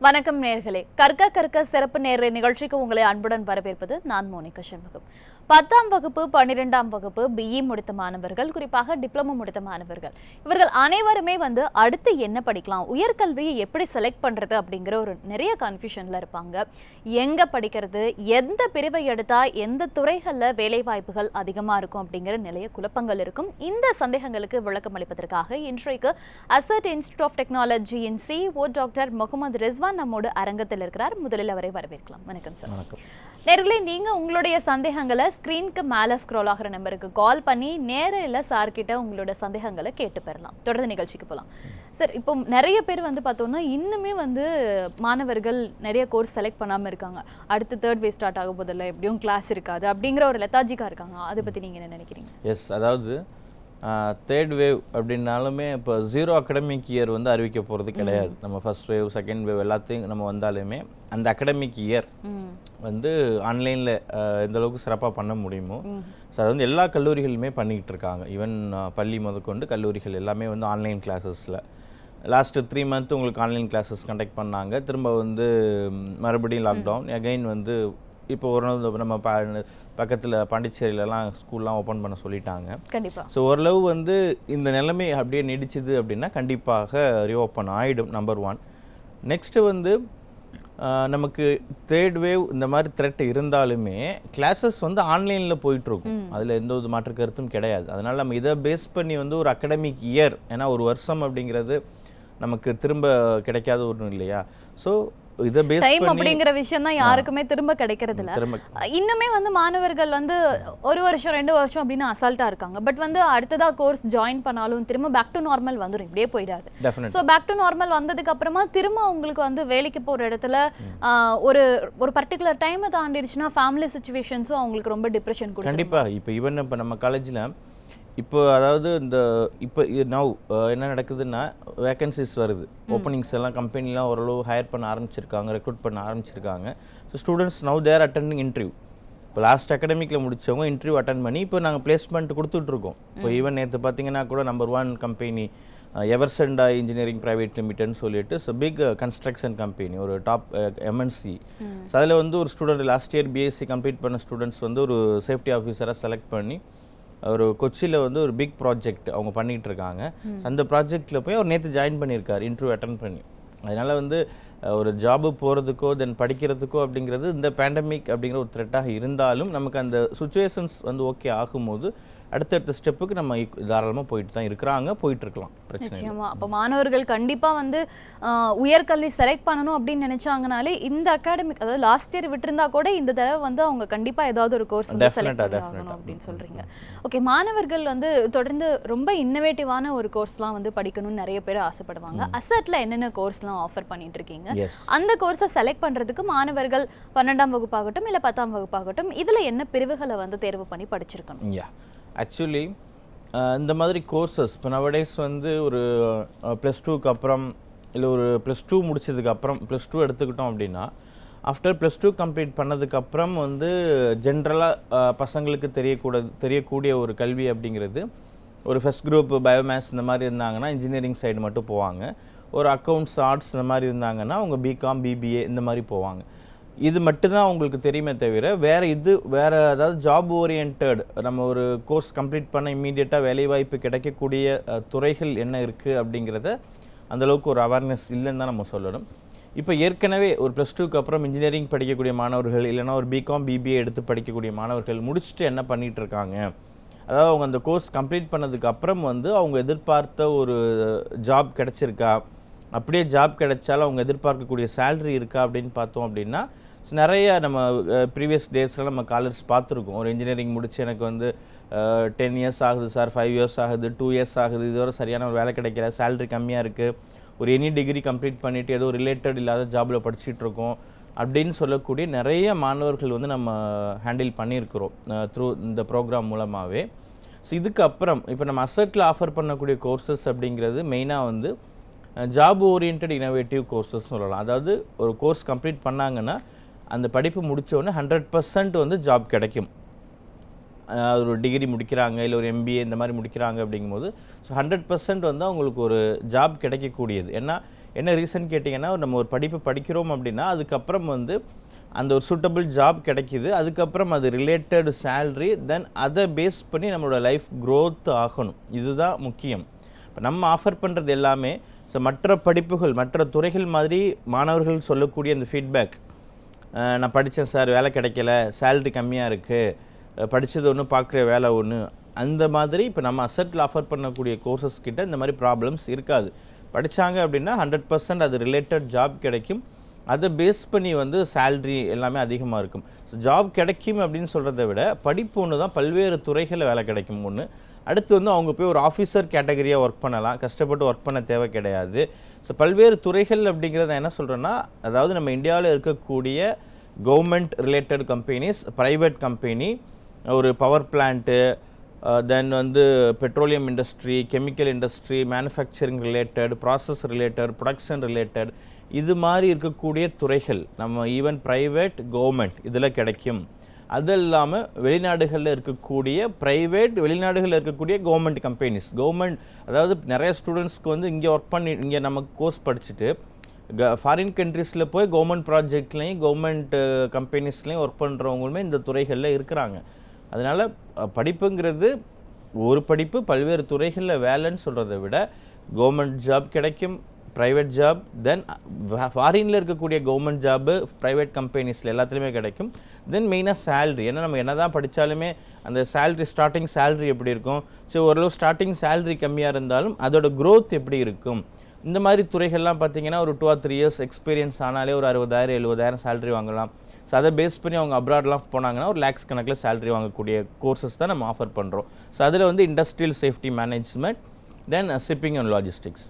வணக்கம் நேயர்களே. கற்க கற்க சிறப்பு நேயர் நிகழ்ச்சிக்கு உங்களை அன்புடன் வரவேற்பது நான் மோனிகா செண்பகம். 10ஆம் வகுப்பு 12ஆம் வகுப்பு பிஇ முடித்த மாணவர்கள், குறிப்பாக டிப்ளமோ முடித்த மாணவர்கள், இவர்கள் அனைவருமே அடுத்து என்ன படிக்கலாம், உயர்கல்வியை எப்படி செலக்ட் பண்றது அப்படிங்கிற ஒரு நிறைய கன்ஃபியூஷன்ல இருப்பாங்க. எங்க படிக்கிறது, எந்த பிரிவை எடுத்தா எந்த துறைகள்ல வேலை வாய்ப்புகள் அதிகமா இருக்கும் அப்படிங்கிற நிறைய குழப்பங்கள் இருக்கும். இந்த சந்தேகங்களுக்கு விளக்கம் அளிப்பதற்காக இன்றைக்கு அசட் இன்ஸ்டிடியூட் ஆஃப் டெக்னாலஜியின் சிஇஓ டாக்டர் முகமது ரிஸ்வான் நம்மோடு அரங்கத்தில் இருக்கிறார். முதலில் அவரை வரவேற்கலாம். வணக்கம் சார். வணக்கம் நேர்களே, நீங்க உங்களுடைய சந்தேகங்களை ஸ்கிரீனுக்கு மேல ஸ்க்ரோல் ஆகிற நம்பருக்கு கால் பண்ணி நேரில் சார் கிட்ட உங்களோட சந்தேகங்களை கேட்டு பெறலாம். தொடர்ந்து நிகழ்ச்சிக்கு போகலாம். சார், இப்போ நிறைய பேர் பார்த்தோம்னா இன்னுமே மாணவர்கள் நிறைய கோர்ஸ் செலக்ட் பண்ணாம இருக்காங்க. அடுத்து தேர்ட் வேவ் ஸ்டார்ட் ஆக போதில்லை, எப்படியும் கிளாஸ் இருக்காது அப்படிங்கிற ஒரு லெத்தாஜிக்கா இருக்காங்க. அதை பத்தி நீங்க என்ன நினைக்கிறீங்க? எஸ், அதாவது தேர்ட் வேவ் அப்படின்னாலுமே இப்போ ஜீரோ அகடமிக் இயர் அறிவிக்க போகிறது கிடையாது. நம்ம ஃபர்ஸ்ட் வேவ் செகண்ட் வேவ் எல்லாத்தையும் நம்ம வந்தாலுமே அந்த அகடமிக் இயர் ஆன்லைனில் எந்த அளவுக்கு சிறப்பாக பண்ண முடியுமோ ஸோ அது எல்லா கல்லூரிகளுமே பண்ணிக்கிட்டு இருக்காங்க. ஈவன் பள்ளி முதற்கொண்டு கல்லூரிகள் எல்லாமே ஆன்லைன் கிளாஸஸில் லாஸ்ட்டு 3 மந்த் உங்களுக்கு ஆன்லைன் கிளாஸஸ் கண்டக்ட் பண்ணாங்க. திரும்ப மறுபடியும் லாக்டவுன் அகைன் இப்போ ஓரளவு நம்ம பக்கத்தில் பாண்டிச்சேரியிலலாம் ஸ்கூல்லாம் ஓப்பன் பண்ண சொல்லிட்டாங்க. கண்டிப்பாக. ஸோ ஓரளவு இந்த நிலைமை அப்படியே நீடிச்சுது அப்படின்னா கண்டிப்பாக ரீஓப்பன் ஆகிடும். நம்பர் 1. நெக்ஸ்ட்டு நமக்கு தேர்ட் வேவ் இந்த மாதிரி த்ரெட் இருந்தாலுமே கிளாஸஸ் ஆன்லைனில் போயிட்டுருக்கும். அதில் எந்த ஒரு மாற்று கருத்தும் கிடையாது. அதனால் நம்ம இதை பேஸ் பண்ணி ஒரு அகடமிக் இயர், ஏன்னா ஒரு வருஷம் அப்படிங்கிறது நமக்கு திரும்ப கிடைக்காத ஒன்றும் இல்லையா. ஸோ இதை பேஸ் டைம் அப்படிங்கிற விஷயம் தான் யாருக்குமே திரும்ப கிடைக்கிறது இல்ல. இன்னுமே மாணவர்கள் 1 வருஷம் 2 வருஷம் அப்படின்னு அசால்ட்டா இருக்காங்க. பட் அடுத்ததா கோர்ஸ் ஜாயின் பண்ணாலும் திரும்ப பேக் டு நார்மல் வந்துடும், இப்படியே போயிடாது. ஸோ பேக் டு நார்மல் வந்ததுக்கு அப்புறமா திரும்ப உங்களுக்கு வேலைக்கு போற இடத்துல ஒரு பர்டிகுலர் டைமை தாண்டிடுச்சுன்னா ஃபேமிலி சுச்சுவேஷன்ஸும் அவங்களுக்கு ரொம்ப டிப்ரெஷன் கொடுக்கும். கண்டிப்பா. இப்போ நம்ம காலேஜில் இப்போ அதாவது இப்போ நவ் என்ன நடக்குதுன்னா வேக்கன்சிஸ் வருது, ஓப்பனிங்ஸ் எல்லாம் கம்பெனிலாம் ஓரளவு ஹையர் பண்ண ஆரம்பிச்சிருக்காங்க, ரெக்ரூட் பண்ண ஆரம்பிச்சிருக்காங்க. ஸோ ஸ்டூடெண்ட்ஸ் நவ் தேர் அட்டெண்டிங் இன்டர்வியூ. இப்போ லாஸ்ட் அகடமிக்கில் முடித்தவங்க இன்டர்வியூ அட்டன் பண்ணி இப்போ நாங்கள் பிளேஸ்மெண்ட் கொடுத்துட்ருக்கோம். இப்போ ஈவன் நேற்று பார்த்தீங்கன்னா கூட நம்பர் 1 கம்பெனி எவர்செண்டா இன்ஜினியரிங் பிரைவேட் லிமிடெட்னு சொல்லிட்டு ஸோ பிக் கன்ஸ்ட்ரக்ஷன் கம்பெனி, ஒரு டாப் எம்என்சி. ஸோ அதில் ஒரு student last year BSc complete பண்ண ஸ்டூடெண்ட்ஸ் ஒரு சேஃப்டி ஆஃபீஸராக செலக்ட் பண்ணி ஒரு கொச்சியில் ஒரு பிக் ப்ராஜெக்ட் அவங்க பண்ணிகிட்டு இருக்காங்க. அந்த ப்ராஜெக்டில் போய் அவர் நேற்று ஜாயின் பண்ணியிருக்கார் இன்டர்வியூ அட்டன் பண்ணி. அதனால் ஒரு ஜாபு போகிறதுக்கோ தென் படிக்கிறதுக்கோ அப்படிங்கிறது இந்த பேண்டமிக் அப்படிங்கிற ஒரு த்ரெட்டாக இருந்தாலும் நமக்கு அந்த சுச்சுவேஷன்ஸ் ஓகே ஆகும்போது அடுத்தடுத்த ஸ்டெப்புக்கு நம்ம தாராளமாக போயிட்டு தான் இருக்கிறாங்க, போயிட்டு இருக்கலாம். நிச்சயமா. அப்போ மாணவர்கள் கண்டிப்பாக உயர்கல்வி செலக்ட் பண்ணணும் அப்படின்னு நினைச்சாங்கனாலே இந்த அகாடமிக், அதாவது லாஸ்ட் இயர் விட்டுருந்தா கூட இந்த தடவை அவங்க கண்டிப்பாக ஏதாவது ஒரு கோர்ஸ் செலக்ட் பண்ணணும் அப்படின்னு சொல்றீங்க. ஓகே, மாணவர்கள் தொடர்ந்து ரொம்ப இன்னோவேட்டிவான ஒரு கோர்ஸ்லாம் படிக்கணும்னு நிறைய பேர் ஆசைப்படுவாங்க. அசட்ல என்னென்ன கோர்ஸ்லாம் ஆஃபர் பண்ணிட்டு இருக்கீங்க? அந்த கோர்ஸை செலக்ட் பண்றதுக்கு மாணவர்கள் 12ஆம் வகுப்பாகட்டும் இல்லை 10ஆம் வகுப்பாகட்டும் இதுல என்ன பிரிவுகளை தேர்வு பண்ணி படிச்சிருக்கணும்? ஆக்சுவலி இந்த மாதிரி கோர்சஸ் இப்போ நவடேஸ் ஒரு +2க்கு அப்புறம் இல்லை ஒரு +2 முடிச்சதுக்கப்புறம் +2 எடுத்துக்கிட்டோம் அப்படின்னா ஆஃப்டர் +2 கம்ப்ளீட் பண்ணதுக்கப்புறம் ஜென்ரலாக பசங்களுக்கு தெரியக்கூடிய ஒரு கல்வி அப்படிங்கிறது ஒரு ஃபர்ஸ்ட் குரூப் பயோமேத்ஸ் இந்த மாதிரி இருந்தாங்கன்னா இன்ஜினியரிங் சைடு மட்டும் போவாங்க. ஒரு அக்கௌண்ட்ஸ் ஆர்ட்ஸ் இந்த மாதிரி இருந்தாங்கன்னா அவங்க பிகாம் பிபிஏ இந்த மாதிரி போவாங்க. இது மட்டும்தான் அவங்களுக்கு தெரியுமே தவிர வேறு அதாவது ஜாப் ஓரியன்ட் நம்ம ஒரு கோர்ஸ் கம்ப்ளீட் பண்ண இம்மீடியட்டாக வேலைவாய்ப்பு கிடைக்கக்கூடிய துறைகள் என்ன இருக்குது அப்படிங்கிறத அந்தளவுக்கு ஒரு அவேர்னஸ் இல்லைன்னு தான் நம்ம சொல்லணும். இப்போ ஏற்கனவே ஒரு +2க்கு அப்புறம் இன்ஜினியரிங் படிக்கக்கூடிய மாணவர்கள் இல்லைனா ஒரு பிகாம் பிபிஏ எடுத்து படிக்கக்கூடிய மாணவர்கள் முடிச்சுட்டு என்ன பண்ணிகிட்டு இருக்காங்க, அதாவது அவங்க அந்த கோர்ஸ் கம்ப்ளீட் பண்ணதுக்கு அப்புறம் அவங்க எதிர்பார்த்த ஒரு ஜாப் கிடச்சிருக்கா, அப்படியே ஜாப் கிடைச்சாலும் அவங்க எதிர்பார்க்கக்கூடிய சேலரி இருக்கா அப்படின்னு பார்த்தோம் அப்படின்னா நிறைய நம்ம ப்ரீவியஸ் டேஸில் நம்ம காலர்ஸ் பார்த்துருக்கோம். ஒரு இன்ஜினியரிங் முடிச்சு எனக்கு 10 இயர்ஸ் ஆகுது சார், 5 இயர்ஸ் ஆகுது, 2 இயர்ஸ் ஆகுது, இதுவரை சரியான ஒரு வேலை கிடைக்கல, சேலரி கம்மியாக இருக்குது, ஒரு எனி டிகிரி கம்ப்ளீட் பண்ணிவிட்டு ஏதோ ரிலேட்டட் இல்லாத ஜாபில் படிச்சுட்ருக்கோம் அப்படின்னு சொல்லக்கூடிய நிறைய மாணவர்கள் நம்ம ஹேண்டில் பண்ணியிருக்கிறோம் த்ரூ இந்த ப்ரோக்ராம் மூலமாகவே. ஸோ இதுக்கப்புறம் இப்போ நம்ம அசட்டில் ஆஃபர் பண்ணக்கூடிய கோர்சஸ் அப்படிங்கிறது மெயினாக ஜாப் ஓரியன்ட் இனோவேட்டிவ் கோர்சஸ் சொல்லலாம். அதாவது ஒரு கோர்ஸ் கம்ப்ளீட் பண்ணாங்கன்னா அந்த படிப்பு முடித்தோடனே 100% ஜாப் கிடைக்கும். ஒரு டிகிரி முடிக்கிறாங்க இல்லை ஒரு எம்பிஏ இந்த மாதிரி முடிக்கிறாங்க அப்படிங்கும்போது ஸோ 100% அவங்களுக்கு ஒரு ஜாப் கிடைக்கக்கூடியது. ஏன்னா என்ன ரீசன் கேட்டிங்கன்னா, நம்ம ஒரு படிப்பு படிக்கிறோம் அப்படின்னா அதுக்கப்புறம் வந்து அந்த ஒரு சூட்டபிள் ஜாப் கிடைக்கிது. அதுக்கப்புறம் அது ரிலேட்டட் சேலரி, தென் அதை பேஸ் பண்ணி நம்மளோட லைஃப் க்ரோத் ஆகணும். இதுதான் முக்கியம். இப்போ நம்ம ஆஃபர் பண்ணுறது எல்லாமே மற்ற படிப்புகள் மற்ற துறைகள் மாதிரி மாணவர்கள் சொல்லக்கூடிய அந்த ஃபீட்பேக், நான் படித்தேன் சார், வேலை கிடைக்கல, சேலரி கம்மியாக இருக்குது, படித்தது ஒன்று பார்க்குற வேலை ஒன்று, அந்த மாதிரி இப்போ நம்ம அசட்டில் ஆஃபர் பண்ணக்கூடிய கோர்சஸ் கிட்ட இந்த மாதிரி ப்ராப்ளம்ஸ் இருக்காது. படித்தாங்க அப்படின்னா 100% அது ரிலேட்டட் ஜாப் கிடைக்கும். அதை பேஸ் பண்ணி வந்து சேல்ரி எல்லாமே அதிகமாக இருக்கும். ஸோ ஜாப் கிடைக்கும் அப்படின்னு சொல்கிறத விட படிப்பு ஒன்று தான், பல்வேறு துறைகளில் வேலை கிடைக்கும் ஒன்று. அடுத்து வந்து அவங்க போய் ஒரு ஆஃபீஸர் கேட்டகரியாக ஒர்க் பண்ணலாம், கஷ்டப்பட்டு ஒர்க் பண்ண தேவை கிடையாது. ஸோ பல்வேறு துறைகள் அப்படிங்கிறத என்ன சொல்கிறேன்னா, அதாவது நம்ம இந்தியாவில் இருக்கக்கூடிய government related companies, private company, ஒரு பவர் பிளான்ட்டு, தென் வந்து petroleum industry, chemical industry, manufacturing related, process related, production related, இது மாதிரி இருக்கக்கூடிய துறைகள் நம்ம ஈவன் ப்ரைவேட் கவர்மெண்ட் இதில் கிடைக்கும். அது இல்லாமல் வெளிநாடுகளில் இருக்கக்கூடிய ப்ரைவேட், வெளிநாடுகளில் இருக்கக்கூடிய கவர்மெண்ட் கம்பெனிஸ், கவர்மெண்ட் அதாவது நிறைய ஸ்டூடெண்ட்ஸ்க்கு வந்து இங்கே ஒர்க் பண்ணி இங்கே நம்ம கோர்ஸ் படிச்சுட்டு ஃபாரின் கண்ட்ரீஸில் போய் கவர்மெண்ட் ப்ராஜெக்ட்லேயும் கவர்மெண்ட் கம்பெனிஸ்லேயும் ஒர்க் பண்ணுறவங்களுமே இந்த துறைகளில் இருக்கிறாங்க. அதனால் படிப்புங்கிறது ஒரு படிப்பு பல்வேறு துறைகளில் வேலைன்னு சொல்கிறத விட கவர்மெண்ட் ஜாப் கிடைக்கும், ப்ரைவேட் ஜாப், தென் ஃபாரினில் இருக்கக்கூடிய கவர்மெண்ட் ஜாப்பு ப்ரைவேட் கம்பெனிஸில் எல்லாத்துலேயுமே கிடைக்கும். தென் மெயினாக சேல்ரி, ஏன்னா நம்ம என்ன தான் படித்தாலுமே அந்த சேல்ரி, ஸ்டார்டிங் சேல்ரி எப்படி இருக்கும், ஸோ ஓரளவு ஸ்டார்டிங் சேல்ரி கம்மியாக இருந்தாலும் அதோட க்ரோத் எப்படி இருக்கும், இந்த மாதிரி துறைகள்லாம் பார்த்திங்கன்னா ஒரு 2 or 3 years எக்ஸ்பீரியன்ஸ் ஆனாலே ஒரு 60,000 70,000 சேல்ரி வாங்கலாம். ஸோ அதை பேஸ் பண்ணி அவங்க அப்ராட்லாம் போனாங்கன்னா ஒரு லேக்ஸ் கணக்கில் சேல்ரி வாங்கக்கூடிய கோர்சஸ் தான் நம்ம ஆஃபர் பண்ணுறோம். ஸோ அதில் வந்து industrial safety management, then shipping and logistics.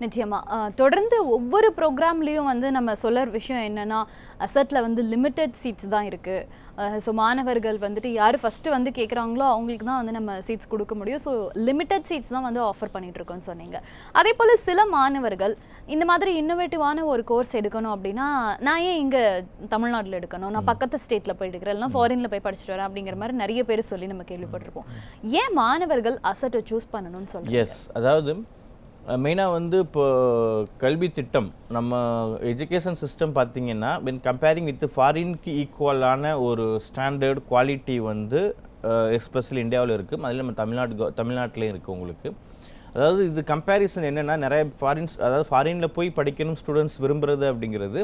நிச்சயமா தொடர்ந்து ஒவ்வொரு ப்ரோக்ராம்லேயும் வந்து நம்ம சொல்கிற விஷயம் என்னென்னா, அசட்டில் வந்து லிமிட்டட் சீட்ஸ் தான் இருக்குது. ஸோ மாணவர்கள் வந்துட்டு யார் ஃபஸ்ட்டு வந்து கேட்குறாங்களோ அவங்களுக்கு தான் வந்து நம்ம சீட்ஸ் கொடுக்க முடியும். ஸோ லிமிட்டட் சீட்ஸ் தான் வந்து ஆஃபர் பண்ணிகிட்ருக்கோன்னு சொன்னீங்க. அதே போல் சில மாணவர்கள் இந்த மாதிரி இன்னோவேட்டிவான ஒரு கோர்ஸ் எடுக்கணும் அப்படின்னா, நான் ஏன் இங்கே தமிழ்நாட்டில் எடுக்கணும், நான் பக்கத்து ஸ்டேட்டில் போய் எடுக்கிறேன், இல்லைனா ஃபாரினில் போய் படிச்சுட்டு வரேன் அப்படிங்கிற மாதிரி நிறைய பேர் சொல்லி நம்ம கேள்விப்பட்டிருப்போம். ஏன் மாணவர்கள் அசட்டை சூஸ் பண்ணணும்னு சொல்லுங்கள்? எஸ், அதாவது மெயினாக வந்து இப்போ கல்வி திட்டம் நம்ம எஜுகேஷன் சிஸ்டம் பார்த்திங்கன்னா வென் கம்பேரிங் வித் ஃபாரினுக்கு ஈக்குவலான ஒரு ஸ்டாண்டர்ட் குவாலிட்டி வந்து எஸ்பெஷலி இந்தியாவில் இருக்குது. அதில் நம்ம தமிழ்நாட்டிலையும் இருக்குது உங்களுக்கு. அதாவது இது கம்பேரிசன் என்னென்னா, நிறைய அதாவது ஃபாரினில் போய் படிக்கணும் ஸ்டூடெண்ட்ஸ் விரும்புகிறது அப்படிங்கிறது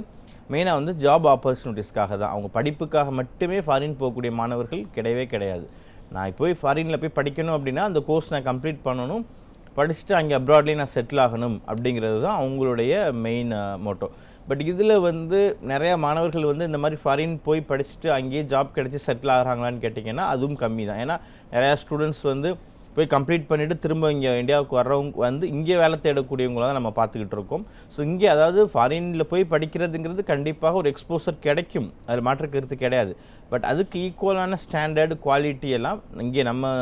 மெயினாக வந்து ஜாப் ஆப்பர்ச்சுனிட்டிஸ்க்காக தான். அவங்க படிப்புக்காக மட்டுமே ஃபாரின் போகக்கூடிய மாணவர்கள் கிடையவே கிடையாது. நான் போய் ஃபாரினில் போய் படிக்கணும் அப்படின்னா அந்த கோர்ஸ் நான் கம்ப்ளீட் பண்ணணும், படிச்சுட்டு அங்கே அப்ராட்லேயே நான் செட்டில் ஆகணும் அப்படிங்கிறது தான் அவங்களுடைய மெயின் மோட்டோ. பட் இதில் வந்து நிறையா மாணவர்கள் வந்து இந்த மாதிரி ஃபாரின் போய் படிச்சுட்டு அங்கேயே ஜாப் கிடச்சி செட்டில் ஆகிறாங்களான்னு கேட்டிங்கன்னா அதுவும் கம்மி தான். ஏன்னா நிறையா ஸ்டூடெண்ட்ஸ் வந்து போய் கம்ப்ளீட் பண்ணிவிட்டு திரும்ப இங்கே இந்தியாவுக்கு வர்றவங்க வந்து இங்கே வேலை தேடக்கூடியவங்கள தான் நம்ம பார்த்துக்கிட்டு இருக்கோம். ஸோ இங்கே அதாவது ஃபாரினில் போய் படிக்கிறதுங்கிறது கண்டிப்பாக ஒரு எக்ஸ்போசர் கிடைக்கும், அதில் மாற்று கருத்து கிடையாது. பட் அதுக்கு ஈக்குவலான ஸ்டாண்டர்டு குவாலிட்டி எல்லாம் இங்கே நம்ம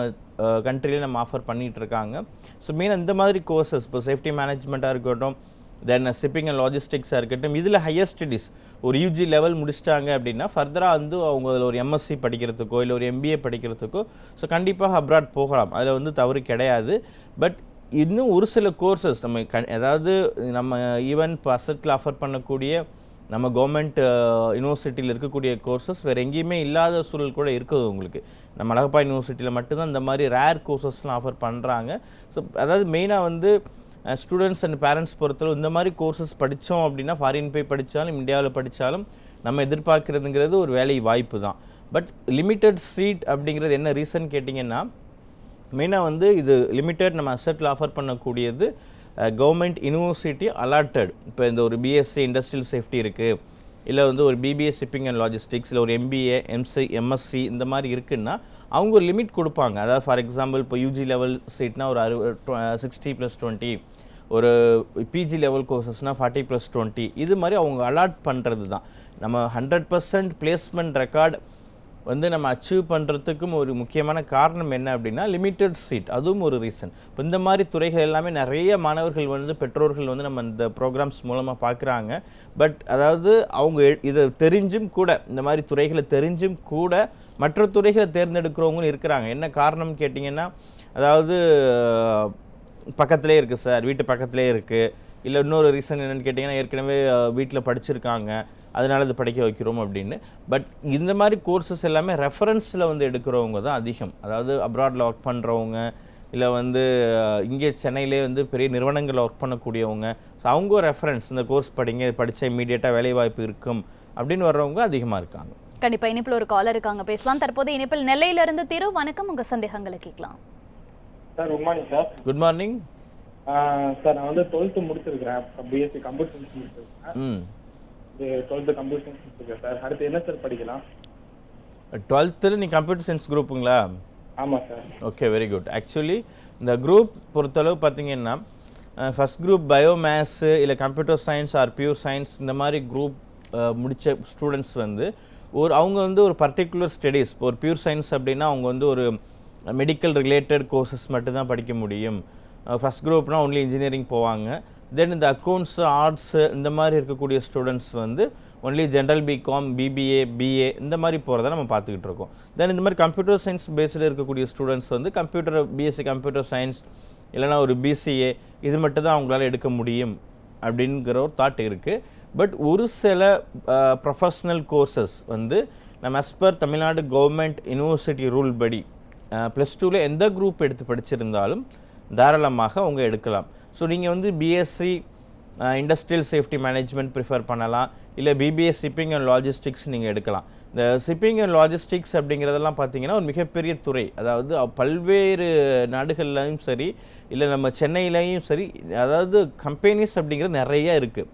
கண்ட்ரியில் நம்ம ஆஃபர் பண்ணிகிட்டு இருக்காங்க. ஸோ மெயினாக இந்த மாதிரி கோர்சஸ் இப்போ சேஃப்டி மேனேஜ்மெண்ட்டாக இருக்கட்டும், தென் ஷிப்பிங் அண்ட் லாஜிஸ்டிக்ஸாக இருக்கட்டும், இதில் ஹையர் ஸ்டடீஸ் ஒரு யூஜி லெவல் முடிச்சிட்டாங்க அப்படின்னா ஃபர்தராக வந்து அவங்க அதில் ஒரு எம்எஸ்சி படிக்கிறதுக்கோ இல்லை ஒரு எம்பிஏ படிக்கிறதுக்கோ ஸோ கண்டிப்பாக அப்ராட் போகலாம், அதில் வந்து தவறு கிடையாது. பட் இன்னும் ஒரு சில கோர்சஸ் நம்ம அதாவது நம்ம ஈவன் இப்போ அசட்டில் ஆஃபர் பண்ணக்கூடிய நம்ம கவர்மெண்ட் யூனிவர்சிட்டியில் இருக்கக்கூடிய கோர்சஸ் வேறு எங்கேயுமே இல்லாத சூழல் கூட இருக்குது உங்களுக்கு. நம்ம அழகப்பா யூனிவர்சிட்டியில் மட்டும்தான் இந்த மாதிரி ரேர் கோர்சஸ்லாம் ஆஃபர் பண்ணுறாங்க. ஸோ அதாவது மெயினாக வந்து ஸ்டூடெண்ட்ஸ் அண்ட் பேரண்ட்ஸ் பொறுத்தவரை இந்த மாதிரி கோர்சஸ் படித்தோம் அப்படின்னா ஃபாரின் போய் படித்தாலும் இந்தியாவில் படித்தாலும் நம்ம எதிர்பார்க்குறதுங்கிறது ஒரு வேலை வாய்ப்பு தான். பட் லிமிட்டட் சீட் அப்படிங்கிறது என்ன ரீசன் கேட்டிங்கன்னா, மெயினாக வந்து இது லிமிட்டட் நம்ம அசட்டில் ஆஃபர் பண்ணக்கூடியது கவர்மெண்ட் யூனிவர்சிட்டி அலாட்டட். இப்போ இந்த ஒரு பிஎஸ்சி இண்டஸ்ட்ரியல் சேஃப்டி இருக்குது, இல்லை வந்து ஒரு பிபிஏ ஷிப்பிங் அண்ட் லாஜிஸ்டிக்ஸ், இல்லை ஒரு எம்பிஏ எம்எஸ்சி இந்த மாதிரி இருக்குன்னா அவங்க ஒரு லிமிட் கொடுப்பாங்க. அதாவது ஃபார் எக்ஸாம்பிள் இப்போ யூஜி லெவல் சீட்னா ஒரு 60+20, ஒரு பிஜி லெவல் கோர்சஸ்னால் 40+20, இது மாதிரி அவங்க அலாட் பண்ணுறது தான். நம்ம 100% பிளேஸ்மெண்ட் ரெக்கார்டு வந்து நம்ம அச்சீவ் பண்ணுறதுக்கும் ஒரு முக்கியமான காரணம் என்ன அப்படின்னா லிமிட்டட் சீட், அதுவும் ஒரு ரீசன். இப்போ இந்த மாதிரி துறைகள் எல்லாமே நிறைய மாணவர்கள் வந்து பெற்றோர்கள் வந்து நம்ம இந்த ப்ரோக்ராம்ஸ் மூலமாக பார்க்குறாங்க. பட் அதாவது அவங்க இதை தெரிஞ்சும் கூட, இந்த மாதிரி துறைகளை தெரிஞ்சும் கூட மற்ற துறைகளை தேர்ந்தெடுக்கிறவங்களும் இருக்கிறாங்க. என்ன காரணம் கேட்டிங்கன்னா, அதாவது பக்கத்துலேயே இருக்குது சார், வீட்டு பக்கத்துலேயே இருக்குது, இல்லை இன்னொரு ரீசன் என்னென்னு கேட்டிங்கன்னா ஏற்கனவே வீட்டில் படிச்சிருக்காங்க அதனால இது படிக்க வைக்கிறோம் அப்படின்னு. பட் இந்த மாதிரி கோர்சஸ் எல்லாமே ரெஃபரன்ஸில் வந்து எடுக்கிறவங்க தான் அதிகம். அதாவது அப்ராடில் ஒர்க் பண்ணுறவங்க இல்லை வந்து இங்கே சென்னையிலே வந்து பெரிய நிறுவனங்களில் ஒர்க் பண்ணக்கூடியவங்க. ஸோ அவங்க ரெஃபரன்ஸ் இந்த கோர்ஸ் படித்தா இமீடியட்டாக வேலைவாய்ப்பு இருக்கும் அப்படின்னு வர்றவங்க அதிகமாக இருக்காங்க. கண்டிப்பாக இனிப்பில் ஒரு காலர் இருக்காங்க, பேசலாம். தற்போது இனிப்பில் நெல்லையிலிருந்து திரு. வணக்கம், உங்கள் சந்தேகங்களை கேட்கலாம். Sir good morning sir. Good morning sir. நான் வந்து 12th முடிச்சிருக்கிறேன், பிஎஸ்சி கம்ப்யூட்டர் சயின்ஸ் முடிச்சிருக்கேன். 12th கம்ப்யூட்டர் சயின்ஸ் முடிச்சிருக்கேன் சார். அடுத்து என்ன சார் படிக்கலாம்? 12th நீ கம்ப்யூட்டர் சயின்ஸ் குரூப்புங்களா? ஆமாம் sir. Okay, very good. Actually இந்த குரூப் பொறுத்தளவு பார்த்தீங்கன்னா ஃபஸ்ட் குரூப் பயோ மேத்ஸு இல்லை computer science or pure science இந்த மாதிரி குரூப் முடித்த ஸ்டூடெண்ட்ஸ் வந்து அவங்க வந்து ஒரு பர்டிகுலர் ஸ்டடீஸ். இப்போ ஒரு பியூர் சயின்ஸ் அப்படின்னா அவங்க வந்து ஒரு மெடிக்கல் ரிலேட்டட் கோர்சஸ் மட்டும்தான் படிக்க முடியும். ஃபஸ்ட் குரூப்னால் ஒன்லி இன்ஜினியரிங் போவாங்க. தென் இந்த அக்கௌண்ட்ஸு ஆர்ட்ஸு இந்த மாதிரி இருக்கக்கூடிய ஸ்டூடெண்ட்ஸ் வந்து only general B Com, BBA, BA இந்த மாதிரி போகிறத நம்ம பார்த்துக்கிட்டு இருக்கோம். தென் இந்த மாதிரி கம்ப்யூட்டர் சயின்ஸ் பேஸ்டில் இருக்கக்கூடிய ஸ்டூடெண்ட்ஸ் வந்து பிஎஸ்சி கம்ப்யூட்டர் சயின்ஸ் இல்லைனா ஒரு பிசிஏ இது மட்டும் தான் அவங்களால எடுக்க முடியும் அப்படிங்கிற ஒரு தாட் இருக்குது. பட் ஒரு சில ப்ரொஃபஷ்னல் கோர்சஸ் வந்து நம்ம as per Tamil Nadu government university rule படி +2ல் எந்த குரூப் எடுத்து படிச்சிருந்தாலும் தாராளமாக அவங்க எடுக்கலாம். ஸோ நீங்கள் வந்து BSc industrial safety management prefer பண்ணலாம், இல்லை பிபிஏ ஷிப்பிங் அண்ட் லாஜிஸ்டிக்ஸ் நீங்கள் எடுக்கலாம். இந்த ஷிப்பிங் அண்ட் லாஜிஸ்டிக்ஸ் அப்படிங்கிறதெல்லாம் பார்த்தீங்கன்னா ஒரு மிகப்பெரிய துறை. அதாவது பல்வேறு நாடுகள்லையும் சரி இல்லை நம்ம சென்னையிலையும் சரி, அதாவது கம்பெனிஸ் அப்படிங்கிறது நிறையா இருக்குது.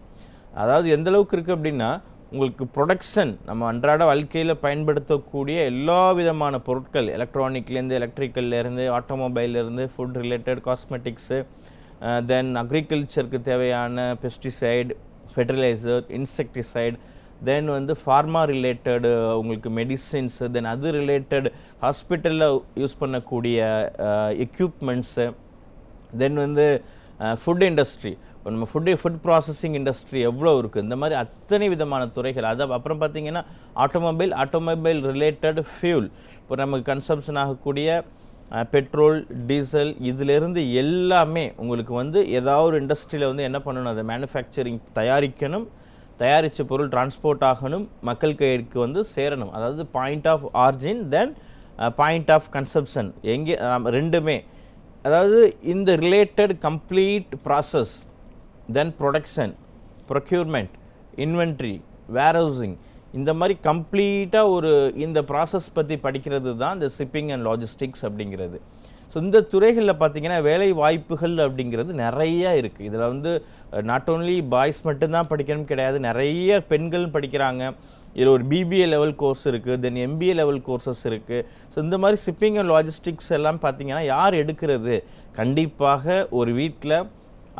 அதாவது எந்த அளவுக்கு இருக்குது அப்படின்னா உங்களுக்கு ப்ரொடக்ஷன் நம்ம அன்றாட வாழ்க்கையில் பயன்படுத்தக்கூடிய எல்லா விதமான பொருட்கள், எலக்ட்ரானிக்லேருந்து எலக்ட்ரிக்கல்லேருந்து ஆட்டோமொபைல்லேருந்து ஃபுட் ரிலேட்டட் காஸ்மெட்டிக்ஸு, தென் அக்ரிகல்ச்சருக்கு தேவையான பெஸ்டிசைடு, ஃபெர்டிலைசர், இன்செக்டிசைடு, தென் வந்து ஃபார்மா ரிலேட்டடு உங்களுக்கு மெடிசின்ஸு, தென் அது ரிலேட்டட் ஹாஸ்பிட்டலில் யூஸ் பண்ணக்கூடிய எக்யூப்மெண்ட்ஸு, தென் வந்து ஃபுட் இண்டஸ்ட்ரி, இப்போ நம்ம ஃபுட் ப்ராசஸிங் இண்டஸ்ட்ரி எவ்வளோ இருக்குது, இந்த மாதிரி அத்தனை விதமான துறைகள். அதை அப்புறம் பார்த்திங்கன்னா ஆட்டோமொபைல் ரிலேட்டட் ஃபியூல், இப்போ நமக்கு கன்சம்ஷன் ஆகக்கூடிய பெட்ரோல், டீசல், இதிலிருந்து எல்லாமே உங்களுக்கு வந்து ஏதாவது ஒரு இண்டஸ்ட்ரியில் வந்து என்ன பண்ணணும், அதை மேனுஃபேக்சரிங் தயாரிக்கணும், தயாரித்த பொருள் டிரான்ஸ்போர்ட் ஆகணும், மக்கள் கைக்கு வந்து சேரணும். அதாவது point of origin then point of consumption எங்கே ரெண்டுமே. அதாவது இந்த related complete process, then production, procurement, inventory, warehousing, இந்த மாதிரி கம்ப்ளீட்டாக ஒரு இந்த ப்ராசஸ் பற்றி படிக்கிறது தான் இந்த ஷிப்பிங் அண்ட் லாஜிஸ்டிக்ஸ் அப்படிங்கிறது. ஸோ இந்த துறைகளில் பார்த்திங்கன்னா வேலை வாய்ப்புகள் அப்படிங்கிறது நிறையா இருக்குது. இதில் வந்து நாட் ஓன்லி பாய்ஸ் மட்டும்தான் படிக்கணும் கிடையாது, நிறைய பெண்களும் படிக்கிறாங்க. இதில் ஒரு பிபிஏ லெவல் கோர்ஸ் இருக்குது, தென் எம்பிஏ லெவல் கோர்சஸ் இருக்குது. ஸோ இந்த மாதிரி ஷிப்பிங் அண்ட் லாஜிஸ்டிக்ஸ் எல்லாம் பார்த்திங்கன்னா யார் எடுக்கிறது? கண்டிப்பாக ஒரு வீட்டில்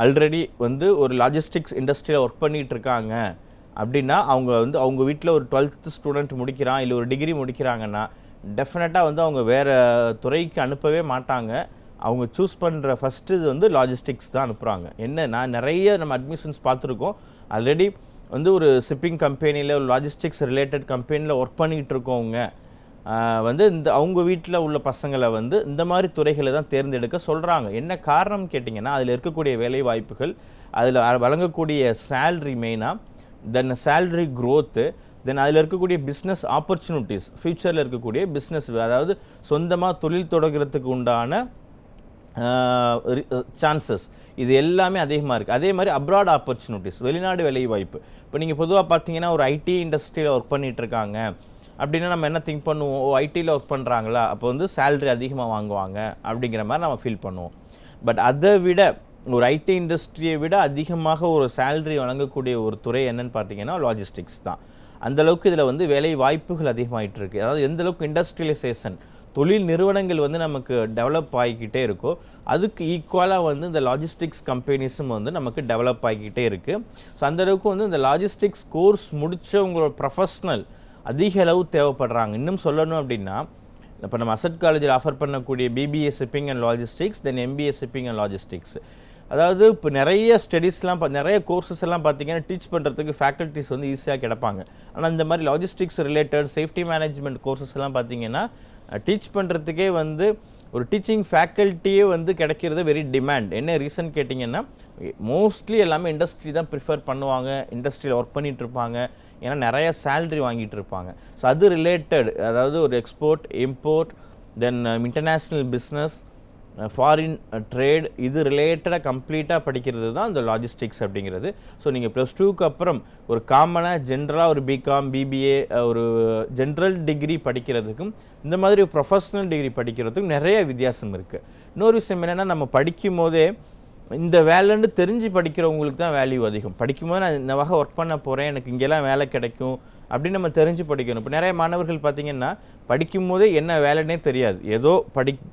ஆல்ரெடி வந்து ஒரு லாஜிஸ்டிக்ஸ் இண்டஸ்ட்ரியில் ஒர்க் பண்ணிகிட்டு இருக்காங்க அப்படின்னா அவங்க வீட்டில் ஒரு 12th ஸ்டூடெண்ட் முடிக்கிறான் இல்லை ஒரு டிகிரி முடிக்கிறாங்கன்னா டெஃபினட்டாக வந்து அவங்க வேறு துறைக்கு அனுப்பவே மாட்டாங்க. அவங்க சூஸ் பண்ணுற ஃபஸ்ட்டு இது வந்து லாஜிஸ்டிக்ஸ் தான் அனுப்புகிறாங்க. நான் நிறைய நம்ம அட்மிஷன்ஸ் பார்த்துருக்கோம். ஆல்ரெடி வந்து ஒரு ஷிப்பிங் கம்பெனியில் ஒரு லாஜிஸ்டிக்ஸ் ரிலேட்டட் கம்பெனியில் ஒர்க் பண்ணிகிட்டு இருக்கவங்க வந்து அவங்க வீட்டில் உள்ள பசங்களை வந்து இந்த மாதிரி துறைகளை தான் தேர்ந்தெடுக்க சொல்கிறாங்க. என்ன காரணம் கேட்டிங்கன்னா அதில் இருக்கக்கூடிய வேலை வாய்ப்புகள், அதில் வழங்கக்கூடிய சேல்ரி மெயினாக, தென் சேல்ரி க்ரோத்து, தென் அதில் இருக்கக்கூடிய பிஸ்னஸ் ஆப்பர்ச்சுனிட்டிஸ், ஃப்யூச்சரில் இருக்கக்கூடிய பிஸ்னஸ், அதாவது சொந்தமாக தொழில் தொடங்குறதுக்கு உண்டான சான்சஸ், இது எல்லாமே அதிகமாக இருக்குது. அதே மாதிரி அப்ராட் ஆப்பர்ச்சுனிட்டிஸ், வெளிநாடு வேலை வாய்ப்பு. இப்போ நீங்கள் பொதுவாக பார்த்தீங்கன்னா ஒரு ஐடி இண்டஸ்ட்ரியில் ஒர்க் பண்ணிகிட்ருக்காங்க அப்படின்னா நம்ம என்ன திங்க் பண்ணுவோம், ஐடியில் ஒர்க் பண்ணுறாங்களா அப்போ வந்து சேல்ரி அதிகமாக வாங்குவாங்க அப்படிங்கிற மாதிரி நம்ம ஃபீல் பண்ணுவோம். பட் அதை விட ஒரு ஐடி இண்டஸ்ட்ரியை விட அதிகமாக ஒரு சேல்ரி வழங்கக்கூடிய ஒரு துறை என்னன்னு பார்த்தீங்கன்னா லாஜிஸ்டிக்ஸ் தான். அந்தளவுக்கு இதில் வந்து வேலை வாய்ப்புகள் அதிகமாகிட்டு இருக்குது. அதாவது எந்தளவுக்கு இண்டஸ்ட்ரியலைசேஷன், தொழில் நிறுவனங்கள் வந்து நமக்கு டெவலப் ஆகிக்கிட்டே இருக்கோ அதுக்கு ஈக்குவலாக வந்து இந்த லாஜிஸ்டிக்ஸ் கம்பெனிஸும் வந்து நமக்கு டெவலப் ஆகிக்கிட்டே இருக்குது. ஸோ அந்தளவுக்கு வந்து இந்த லாஜிஸ்டிக்ஸ் கோர்ஸ் முடித்தவங்களோட ப்ரொஃபஷ்னல் அதிக அளவு தேவைப்படுறாங்க. இன்னும் சொல்லணும் அப்படின்னா இப்போ நம்ம அசட் காலேஜில் ஆஃபர் பண்ணக்கூடிய BBA shipping and logistics, then MBA shipping and logistics, அதாவது இப்போ நிறைய ஸ்டடீஸ்லாம் நிறைய கோர்சஸ் எல்லாம் பார்த்தீங்கன்னா டீச் பண்ணுறதுக்கு ஃபேக்கல்ட்டிஸ் வந்து ஈஸியாக கிடப்பாங்க. ஆனால் இந்த மாதிரி logistics related safety management courses எல்லாம் பார்த்தீங்கன்னா டீச் பண்ணுறதுக்கே வந்து ஒரு டீச்சிங் ஃபேக்கல்ட்டியே வந்து கிடைக்கிறது வெரி டிமாண்ட். என்ன ரீசன் கேட்டிங்கன்னா, மோஸ்ட்லி எல்லாமே இண்டஸ்ட்ரி தான் ப்ரிஃபர் பண்ணுவாங்க, இண்டஸ்ட்ரியில் ஒர்க் பண்ணிகிட்டு இருப்பாங்க, ஏன்னா நிறையா சேல்ரி வாங்கிட்டு இருப்பாங்க. ஸோ அது ரிலேட்டட், அதாவது ஒரு எக்ஸ்போர்ட், இம்போர்ட், தென் இன்டர்நேஷ்னல் பிஸ்னஸ், ஃபாரின் ட்ரேட், இது ரிலேட்டடாக கம்ப்ளீட்டாக படிக்கிறது தான் இந்த லாஜிஸ்டிக்ஸ் அப்படிங்கிறது. ஸோ நீங்கள் +2க்கு அப்புறம் ஒரு காமனாக ஜென்ரலாக ஒரு பிகாம், பிபிஏ, ஒரு ஜென்ரல் டிகிரி படிக்கிறதுக்கும் இந்த மாதிரி ப்ரொஃபஷ்னல் டிகிரி படிக்கிறதுக்கும் நிறைய வித்தியாசம் இருக்குது. இன்னொரு விஷயம் என்னென்னா, நம்ம படிக்கும் போதே இந்த வேலைன்னு தெரிஞ்சு படிக்கிறவங்களுக்கு தான் வேல்யூ அதிகம். படிக்கும்போது நான் இந்த வகை ஒர்க் பண்ண போகிறேன், எனக்கு இங்கெல்லாம் வேலை கிடைக்கும் அப்படின்னு நம்ம தெரிஞ்சு படிக்கணும். இப்போ நிறைய மாணவர்கள் பார்த்திங்கன்னா படிக்கும் போதே என்ன வேலைன்னே தெரியாது. ஏதோ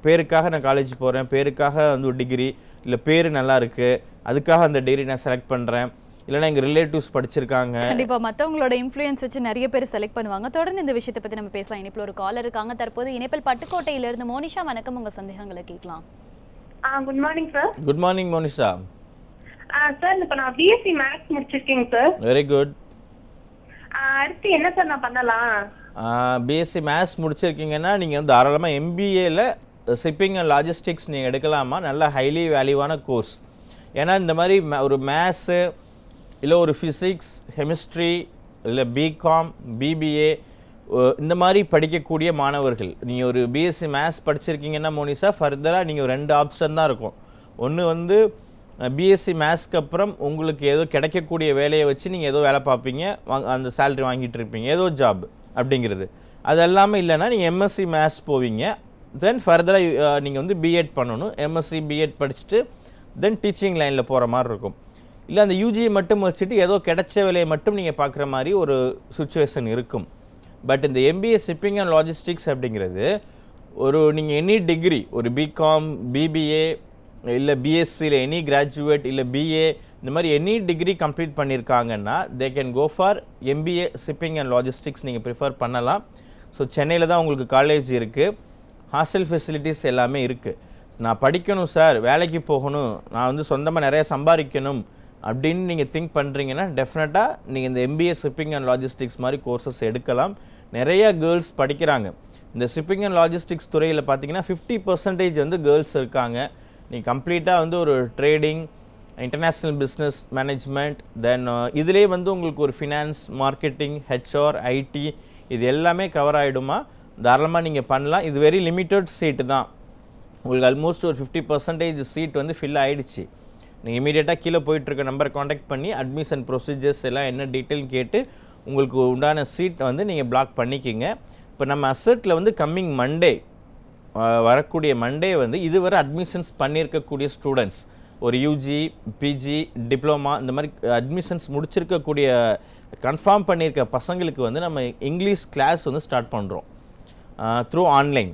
பேருக்காக நான் காலேஜ் போகிறேன், பேருக்காக வந்து ஒரு டிகிரி, இல்லை பேர் நல்லா இருக்குது அதுக்காக அந்த டிகிரி நான் செலக்ட் பண்ணுறேன், இல்லைனா எங்கள் ரிலேட்டிவ்ஸ் படிச்சிருக்காங்க. கண்டிப்பாக மற்றவங்களோட இன்ஃப்ளூயன்ஸ் வச்சு நிறைய பேர் செலக்ட் பண்ணுவாங்க. தொடர்ந்து இந்த விஷயத்தை பற்றி நம்ம பேசலாம். இணைப்பில் ஒரு காலர் இருக்காங்க. தற்போது இணைப்பில் பட்டுக்கோட்டையிலிருந்து மோனிஷா. வணக்கம், உங்கள் சந்தேகங்களை கேட்கலாம். Good morning sir. Good morning Monisha. Sir இப்போ நான் பிஎஸ்சி மேத்ஸ் முடிச்சிருக்கேங்க சார். Very good. அடுத்து என்ன சார் நான் பண்ணலாம்? பிஎஸ்சி மேத்ஸ் முடிச்சிருக்கீங்கன்னா நீங்கள் வந்து தாராளமாக எம்பிஏல ஷிப்பிங் அண்ட் லாஜிஸ்டிக்ஸ் நீங்கள் எடுக்கலாமா. நல்ல ஹைலி வேல்யூவான கோர்ஸ். ஏன்னா இந்த மாதிரி ஒரு மேத்ஸு, இல்லை ஒரு ஃபிசிக்ஸ், கெமிஸ்ட்ரி, இல்லை பிகாம், பிபிஏ, இந்த மாதிரி படிக்கக்கூடிய மாணவர்கள், நீங்கள் ஒரு பிஎஸ்சி மேத்ஸ் படிச்சிருக்கீங்கன்னா மோனிஷா, ஃபர்தராக நீங்கள் 2 ஆப்ஷன் தான் இருக்கும். ஒன்று வந்து பிஎஸ்சி மேத்ஸ்க்கு அப்புறம் உங்களுக்கு ஏதோ கிடைக்கக்கூடிய வேலையை வச்சு நீங்கள் ஏதோ வேலை பார்ப்பீங்க, அந்த சேலரி வாங்கிட்டு இருப்பீங்க, ஏதோ ஜாப் அப்படிங்கிறது. அது எல்லாமே இல்லைன்னா நீங்கள் எம்எஸ்சி மேத்ஸ் போவீங்க. தென் ஃபர்தராக நீங்கள் வந்து பிஎட் பண்ணணும். எம்எஸ்சி பிஎட் படிச்சுட்டு தென் டீச்சிங் லைனில் போகிற மாதிரி இருக்கும். இல்லை அந்த யூஜியை மட்டும் வச்சுட்டு ஏதோ கிடைச்ச வேலையை மட்டும் நீங்கள் பார்க்குற மாதிரி ஒரு சுச்சுவேஷன் இருக்கும். பட் இந்த எம்பிஏ ஷிப்பிங் அண்ட் லாஜிஸ்டிக்ஸ் அப்படிங்கிறது ஒரு நீங்கள் எனி டிகிரி, ஒரு பிகாம், பிபிஏ, இல்லை பிஎஸ்சியில் எனி கிராஜுவேட், இல்லை பிஏ, இந்த மாதிரி எனி டிகிரி கம்ப்ளீட் பண்ணியிருக்காங்கன்னா they can go for MBA shipping and logistics நீங்கள் ப்ரிஃபர் பண்ணலாம். ஸோ சென்னையில் தான் உங்களுக்கு காலேஜ் இருக்குது, ஹாஸ்டல் ஃபெசிலிட்டிஸ் எல்லாமே இருக்குது. நான் படிக்கணும் சார், வேலைக்கு போகணும், நான் வந்து சொந்தமாக நிறைய சம்பாதிக்கணும் அப்படின்னு நீங்கள் திங்க் பண்ணுறீங்கன்னா டெஃபினட்டாக நீங்கள் இந்த எம்பிஏ ஷிப்பிங் அண்ட் லாஜிஸ்டிக்ஸ் மாதிரி கோர்சஸ் எடுக்கலாம். நிறைய கேர்ள்ஸ் படிக்கிறாங்க. இந்த ஷிப்பிங் அண்ட் லாஜிஸ்டிக்ஸ் துறையில் பார்த்தீங்கன்னா 50% வந்து கேர்ள்ஸ் இருக்காங்க. நீங்கள் கம்ப்ளீட்டாக வந்து ஒரு ட்ரேடிங், இன்டர்நேஷ்னல் பிஸ்னஸ் மேனேஜ்மெண்ட், தென் இதிலே வந்து உங்களுக்கு ஒரு ஃபினான்ஸ், மார்க்கெட்டிங், ஹெச்ஆர், ஐடி, இது எல்லாமே கவர் ஆகிடுமா. தாராளமாக நீங்கள் பண்ணலாம். இது வெரி லிமிட்டட் சீட்டு தான். உங்களுக்கு ஆல்மோஸ்ட் ஒரு 50% சீட் வந்து ஃபில் ஆகிடுச்சு. நீங்கள் இமீடியட்டாக கீழே போயிட்டுருக்க நம்பரை காண்டாக்ட் பண்ணி அட்மிஷன் ப்ரொசீஜர்ஸ் எல்லாம் என்ன டீட்டெயில் கேட்டு உங்களுக்கு உண்டான சீட்டை வந்து நீங்கள் பிளாக் பண்ணிக்கிங்க. இப்போ நம்ம அசெட்டில் வந்து கம்மிங் மண்டே, வரக்கூடிய மண்டே வந்து இதுவரை அட்மிஷன்ஸ் பண்ணியிருக்கக்கூடிய ஸ்டூடெண்ட்ஸ், ஒரு யூஜி, பிஜி, டிப்ளமா, இந்த மாதிரி அட்மிஷன்ஸ் முடிச்சிருக்கக்கூடிய கன்ஃபார்ம் பண்ணியிருக்க பசங்களுக்கு வந்து நம்ம இங்கிலீஷ் கிளாஸ் வந்து ஸ்டார்ட் பண்ணுறோம் த்ரூ ஆன்லைன்